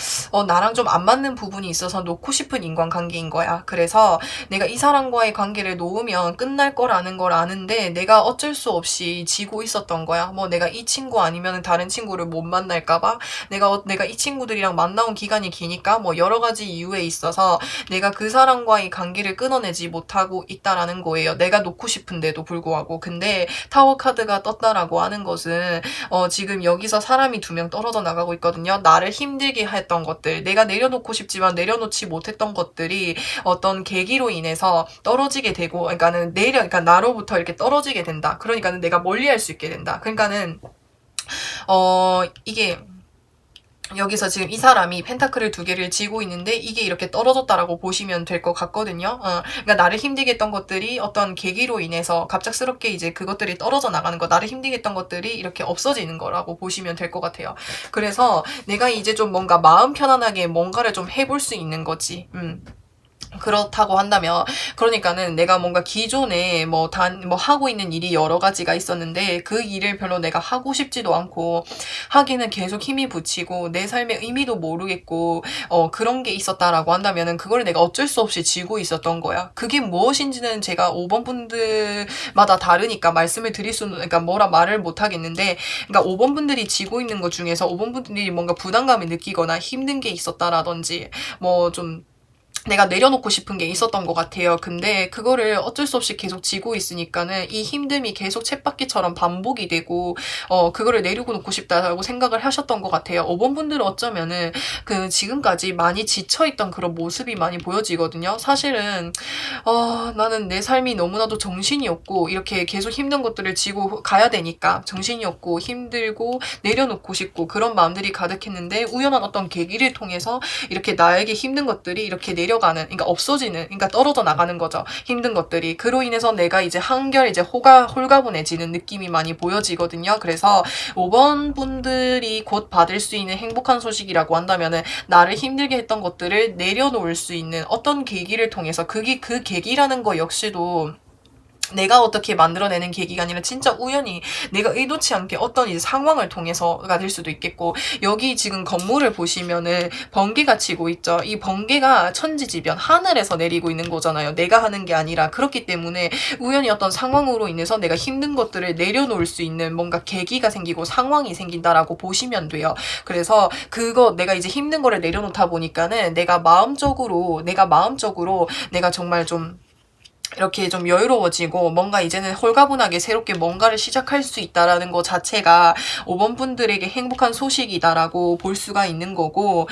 나랑 좀 안 맞는 부분이 있어서 놓고 싶은 인간관계인 거야. 그래서 내가 이 사람과의 관계를 놓으면 끝날 거라는 걸 아는데 내가 어쩔 수 없이 지고 있었던 거야. 뭐 내가 이 친구 아니면 다른 친구를 못 만날까 봐. 내가 이 친구들이랑 만나온 기간이 기니까 뭐 여러 가지 이유에 있어서 내가 그 사람과의 관계를 끊어내지 못하고 있다라는 거예요. 내가 놓고 싶은데도 불구하고. 근데 타워 카드가 떴다라고 하는 것은 지금 여기서 사람이 2명 떨어져 나가고 있거든요. 나를 힘들게 했던 것들, 내가 내려놓고 싶지만 내려놓지 못했던 것들이 어떤 계기로 인해서 떨어지게 되고, 그러니까 나로부터 이렇게 떨어지게 된다. 그러니까는 내가 멀리할 수 있게 된다. 그러니까는 이게 여기서 지금 이 사람이 펜타클을 2개를 쥐고 있는데 이게 이렇게 떨어졌다라고 보시면 될 것 같거든요. 그러니까 나를 힘들게 했던 것들이 어떤 계기로 인해서 갑작스럽게 이제 그것들이 떨어져 나가는 거, 나를 힘들게 했던 것들이 이렇게 없어지는 거라고 보시면 될 것 같아요. 그래서 내가 이제 좀 뭔가 마음 편안하게 뭔가를 좀 해볼 수 있는 거지. 그렇다고 한다면 그러니까는 내가 뭔가 기존에 뭐 하고 있는 일이 여러 가지가 있었는데 그 일을 별로 내가 하고 싶지도 않고 하기는 계속 힘이 붙이고 내 삶의 의미도 모르겠고 그런 게 있었다라고 한다면은 그걸 내가 어쩔 수 없이 지고 있었던 거야. 그게 무엇인지는 제가 5번 분들마다 다르니까 말씀을 드릴 수는 그러니까 뭐라 말을 못 하겠는데 그러니까 5번 분들이 지고 있는 것 중에서 5번 분들이 뭔가 부담감을 느끼거나 힘든 게 있었다라든지 뭐좀 내가 내려놓고 싶은 게 있었던 것 같아요. 근데 그거를 어쩔 수 없이 계속 지고 있으니까는 이 힘듦이 계속 쳇바퀴처럼 반복이 되고 그거를 내리고 놓고 싶다라고 생각을 하셨던 것 같아요. 5번 분들은 어쩌면은 그 지금까지 많이 지쳐있던 그런 모습이 많이 보여지거든요. 사실은 나는 내 삶이 너무나도 정신이 없고 이렇게 계속 힘든 것들을 지고 가야 되니까 정신이 없고 힘들고 내려놓고 싶고 그런 마음들이 가득했는데 우연한 어떤 계기를 통해서 이렇게 나에게 힘든 것들이 이렇게 내려 내려가는, 그러니까 없어지는, 그러니까 떨어져 나가는 거죠. 힘든 것들이. 그로 인해서 내가 이제 한결 이제 홀가분해지는 느낌이 많이 보여지거든요. 그래서 5번 분들이 곧 받을 수 있는 행복한 소식이라고 한다면은 나를 힘들게 했던 것들을 내려놓을 수 있는 어떤 계기를 통해서 그게 그 계기라는 거 역시도 내가 어떻게 만들어내는 계기가 아니라 진짜 우연히 내가 의도치 않게 어떤 이제 상황을 통해서가 될 수도 있겠고, 여기 지금 건물을 보시면은 번개가 치고 있죠. 이 번개가 천지지변 하늘에서 내리고 있는 거잖아요. 내가 하는 게 아니라. 그렇기 때문에 우연히 어떤 상황으로 인해서 내가 힘든 것들을 내려놓을 수 있는 뭔가 계기가 생기고 상황이 생긴다라고 보시면 돼요. 그래서 그거 내가 이제 힘든 거를 내려놓다 보니까는 내가 마음적으로 내가 정말 좀 이렇게 좀 여유로워지고 뭔가 이제는 홀가분하게 새롭게 뭔가를 시작할 수 있다라는 것 자체가 5번 분들에게 행복한 소식이다라고 볼 수가 있는 거고,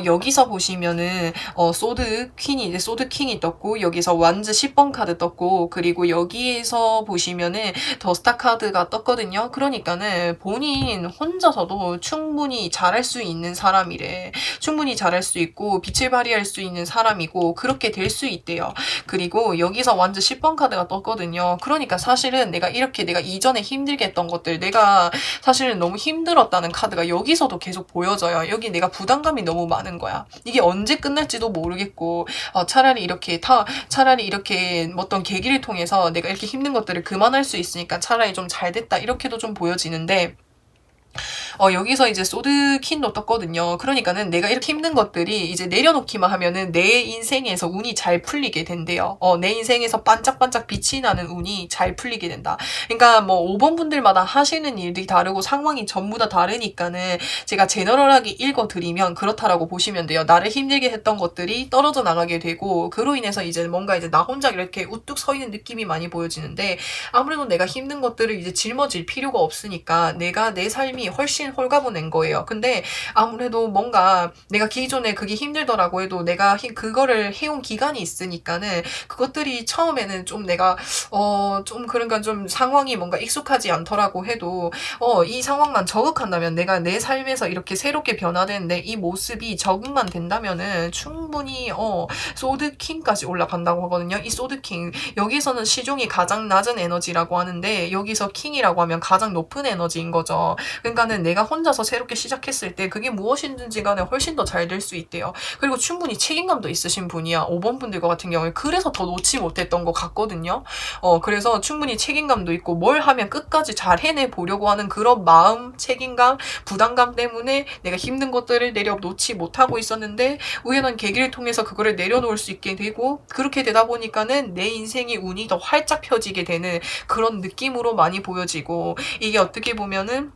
여기서 보시면은 소드 킹이 떴고, 여기서 완즈 10번 카드 떴고, 그리고 여기에서 보시면은 더스타 카드가 떴거든요. 그러니까는 본인 혼자서도 충분히 잘할 수 있는 사람이래. 충분히 잘할 수 있고 빛을 발휘할 수 있는 사람이고 그렇게 될 수 있대요. 그리고 여기서 완전 10번 카드가 떴거든요. 그러니까 사실은 내가 이전에 힘들게 했던 것들, 내가 사실은 너무 힘들었다는 카드가 여기서도 계속 보여져요. 여기 내가 부담감이 너무 많은 거야. 이게 언제 끝날지도 모르겠고, 차라리 이렇게 어떤 계기를 통해서 내가 이렇게 힘든 것들을 그만할 수 있으니까 차라리 좀 잘 됐다, 이렇게도 좀 보여지는데, 여기서 이제 소드킨도 떴거든요. 그러니까는 내가 이렇게 힘든 것들이 이제 내려놓기만 하면은 내 인생에서 운이 잘 풀리게 된대요. 내 인생에서 반짝반짝 빛이 나는 운이 잘 풀리게 된다. 그러니까 뭐 5번 분들마다 하시는 일들이 다르고 상황이 전부 다 다르니까는 제가 제너럴하게 읽어드리면 그렇다라고 보시면 돼요. 나를 힘들게 했던 것들이 떨어져 나가게 되고, 그로 인해서 이제 뭔가 이제 나 혼자 이렇게 우뚝 서 있는 느낌이 많이 보여지는데, 아무래도 내가 힘든 것들을 이제 짊어질 필요가 없으니까 내가 내 삶이 훨씬 홀가분한 거예요. 근데 아무래도 뭔가 내가 기존에 그게 힘들더라고 해도 내가 그거를 해온 기간이 있으니까는 그것들이 처음에는 좀 내가 좀 그러니까 좀 상황이 뭔가 익숙하지 않더라고 해도 이 상황만 적응한다면, 내가 내 삶에서 이렇게 새롭게 변화되는데 이 모습이 적응만 된다면은 충분히 소드킹까지 올라간다고 하거든요. 이 소드킹, 여기서는 시종이 가장 낮은 에너지라고 하는데 여기서 킹이라고 하면 가장 높은 에너지인 거죠. 그러니까는 내가 혼자서 새롭게 시작했을 때 그게 무엇이든지 간에 훨씬 더 잘 될 수 있대요. 그리고 충분히 책임감도 있으신 분이야. 5번 분들과 같은 경우에 그래서 더 놓지 못했던 것 같거든요. 그래서 충분히 책임감도 있고 뭘 하면 끝까지 잘 해내 보려고 하는 그런 마음, 책임감, 부담감 때문에 내가 힘든 것들을 내려놓지 못하고 있었는데 우연한 계기를 통해서 그거를 내려놓을 수 있게 되고, 그렇게 되다 보니까는 내 인생의 운이 더 활짝 펴지게 되는 그런 느낌으로 많이 보여지고, 이게 어떻게 보면은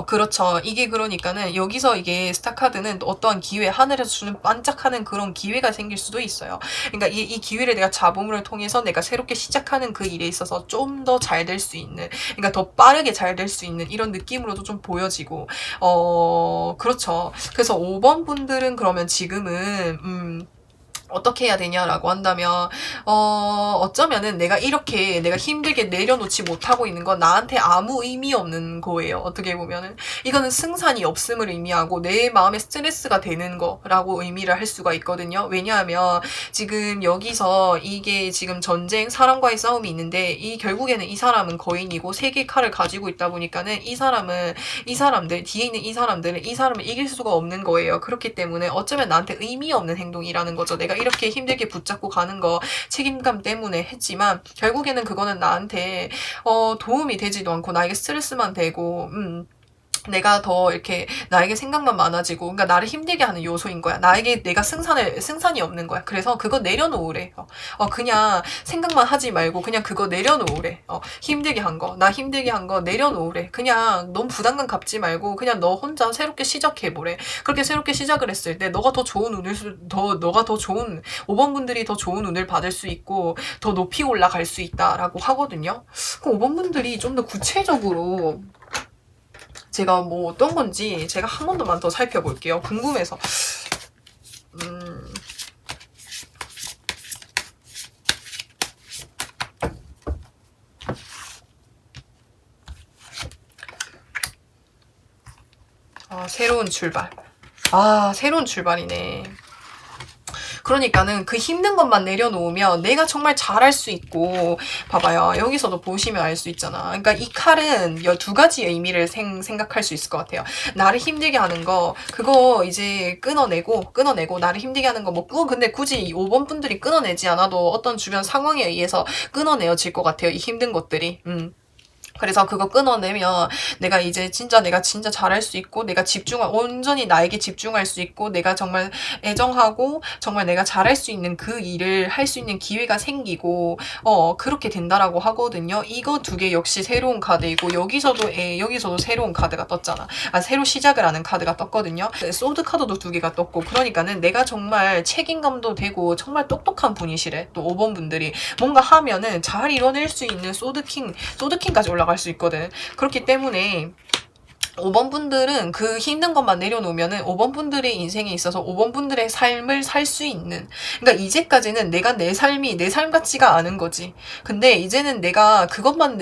그렇죠. 이게 그러니까는 여기서 이게 스타카드는 어떠한 기회, 하늘에서 주는 반짝하는 그런 기회가 생길 수도 있어요. 그러니까 이 기회를 내가 잡음을 통해서 내가 새롭게 시작하는 그 일에 있어서 좀 더 잘 될 수 있는, 그러니까 더 빠르게 잘 될 수 있는 이런 느낌으로도 좀 보여지고, 그렇죠. 그래서 5번 분들은 그러면 지금은, 어떻게 해야 되냐라고 한다면, 어쩌면은 내가 힘들게 내려놓지 못하고 있는 건 나한테 아무 의미 없는 거예요. 어떻게 보면은. 이거는 승산이 없음을 의미하고 내 마음에 스트레스가 되는 거라고 의미를 할 수가 있거든요. 왜냐하면 지금 여기서 이게 지금 전쟁, 사람과의 싸움이 있는데 결국에는 이 사람은 거인이고 3개의 칼을 가지고 있다 보니까는 뒤에 있는 이 사람을 이길 수가 없는 거예요. 그렇기 때문에 어쩌면 나한테 의미 없는 행동이라는 거죠. 내가 이렇게 힘들게 붙잡고 가는 거 책임감 때문에 했지만 결국에는 그거는 나한테 도움이 되지도 않고 나에게 스트레스만 되고 내가 더 이렇게 나에게 생각만 많아지고, 그러니까 나를 힘들게 하는 요소인 거야. 내가 승산이 없는 거야. 그래서 그거 내려놓으래. 그냥 생각만 하지 말고 그냥 그거 내려놓으래. 나 힘들게 한 거 내려놓으래. 그냥 너무 부담감 갖지 말고 그냥 너 혼자 새롭게 시작해보래. 그렇게 새롭게 시작을 했을 때 너가 더 좋은 5번 분들이 더 좋은 운을 받을 수 있고 더 높이 올라갈 수 있다라고 하거든요. 그럼 5번 분들이 좀 더 구체적으로 제가 뭐 어떤 건지 제가 한 번만 더 살펴볼게요. 궁금해서. 새로운 출발. 새로운 출발이네. 그러니까는 그 힘든 것만 내려놓으면 내가 정말 잘할 수 있고, 봐봐요. 여기서도 보시면 알 수 있잖아. 그러니까 이 칼은 두 가지의 의미를 생각할 수 있을 것 같아요. 나를 힘들게 하는 거, 그거 이제 끊어내고 나를 힘들게 하는 거, 근데 굳이 5번 분들이 끊어내지 않아도 어떤 주변 상황에 의해서 끊어내어질 것 같아요. 이 힘든 것들이. 그래서 그거 끊어내면 내가 진짜 잘할 수 있고, 내가 온전히 나에게 집중할 수 있고, 내가 정말 애정하고 정말 내가 잘할 수 있는 그 일을 할 수 있는 기회가 생기고, 그렇게 된다라고 하거든요. 이거 두 개 역시 새로운 카드이고, 여기서도 새로운 카드가 떴잖아. 새로 시작을 하는 카드가 떴거든요. 소드 카드도 두 개가 떴고, 그러니까는 내가 정말 책임감도 되고 정말 똑똑한 분이시래. 또 5번 분들이 뭔가 하면은 잘 이뤄낼 수 있는 소드킹까지 올라갈 수 있거든. 그렇기 때문에 5번 분들은 그 힘든 것만 내려놓으면은 5번 분들의 인생에 있어서 5번 분들의 삶을 살 수 있는, 그러니까 이제까지는 내가 내 삶 같지가 않은 거지. 근데 이제는 내가 그것만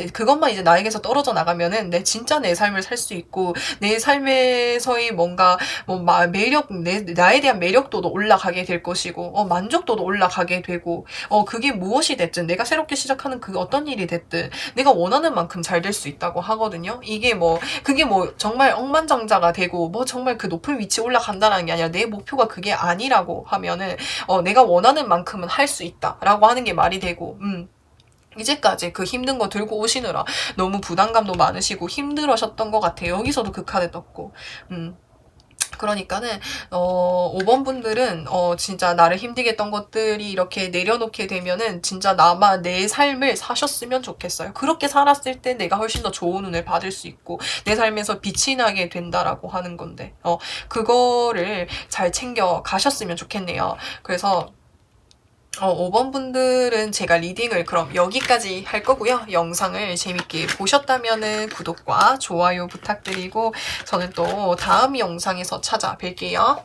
이제 나에게서 떨어져 나가면은 진짜 내 삶을 살 수 있고, 내 삶에서의 뭔가 나에 대한 매력도도 올라가게 될 것이고, 만족도도 올라가게 되고, 그게 무엇이 됐든 내가 새롭게 시작하는 그 어떤 일이 됐든 내가 원하는 만큼 잘 될 수 있다고 하거든요. 그게 정말 억만장자가 되고 정말 그 높은 위치에 올라간다는 게 아니라, 내 목표가 그게 아니라고 하면은 내가 원하는 만큼은 할 수 있다라고 하는 게 말이 되고, 이제까지 그 힘든 거 들고 오시느라 너무 부담감도 많으시고 힘들으셨던 것 같아요. 여기서도 그 카드 떴고. 그러니까는 5번 분들은 진짜 나를 힘들게 했던 것들이 이렇게 내려놓게 되면은 진짜 나만 내 삶을 사셨으면 좋겠어요. 그렇게 살았을 때 내가 훨씬 더 좋은 운을 받을 수 있고 내 삶에서 빛이 나게 된다라고 하는 건데, 그거를 잘 챙겨 가셨으면 좋겠네요. 그래서 5번 분들은 제가 리딩을 그럼 여기까지 할 거고요. 영상을 재밌게 보셨다면은 구독과 좋아요 부탁드리고, 저는 또 다음 영상에서 찾아뵐게요.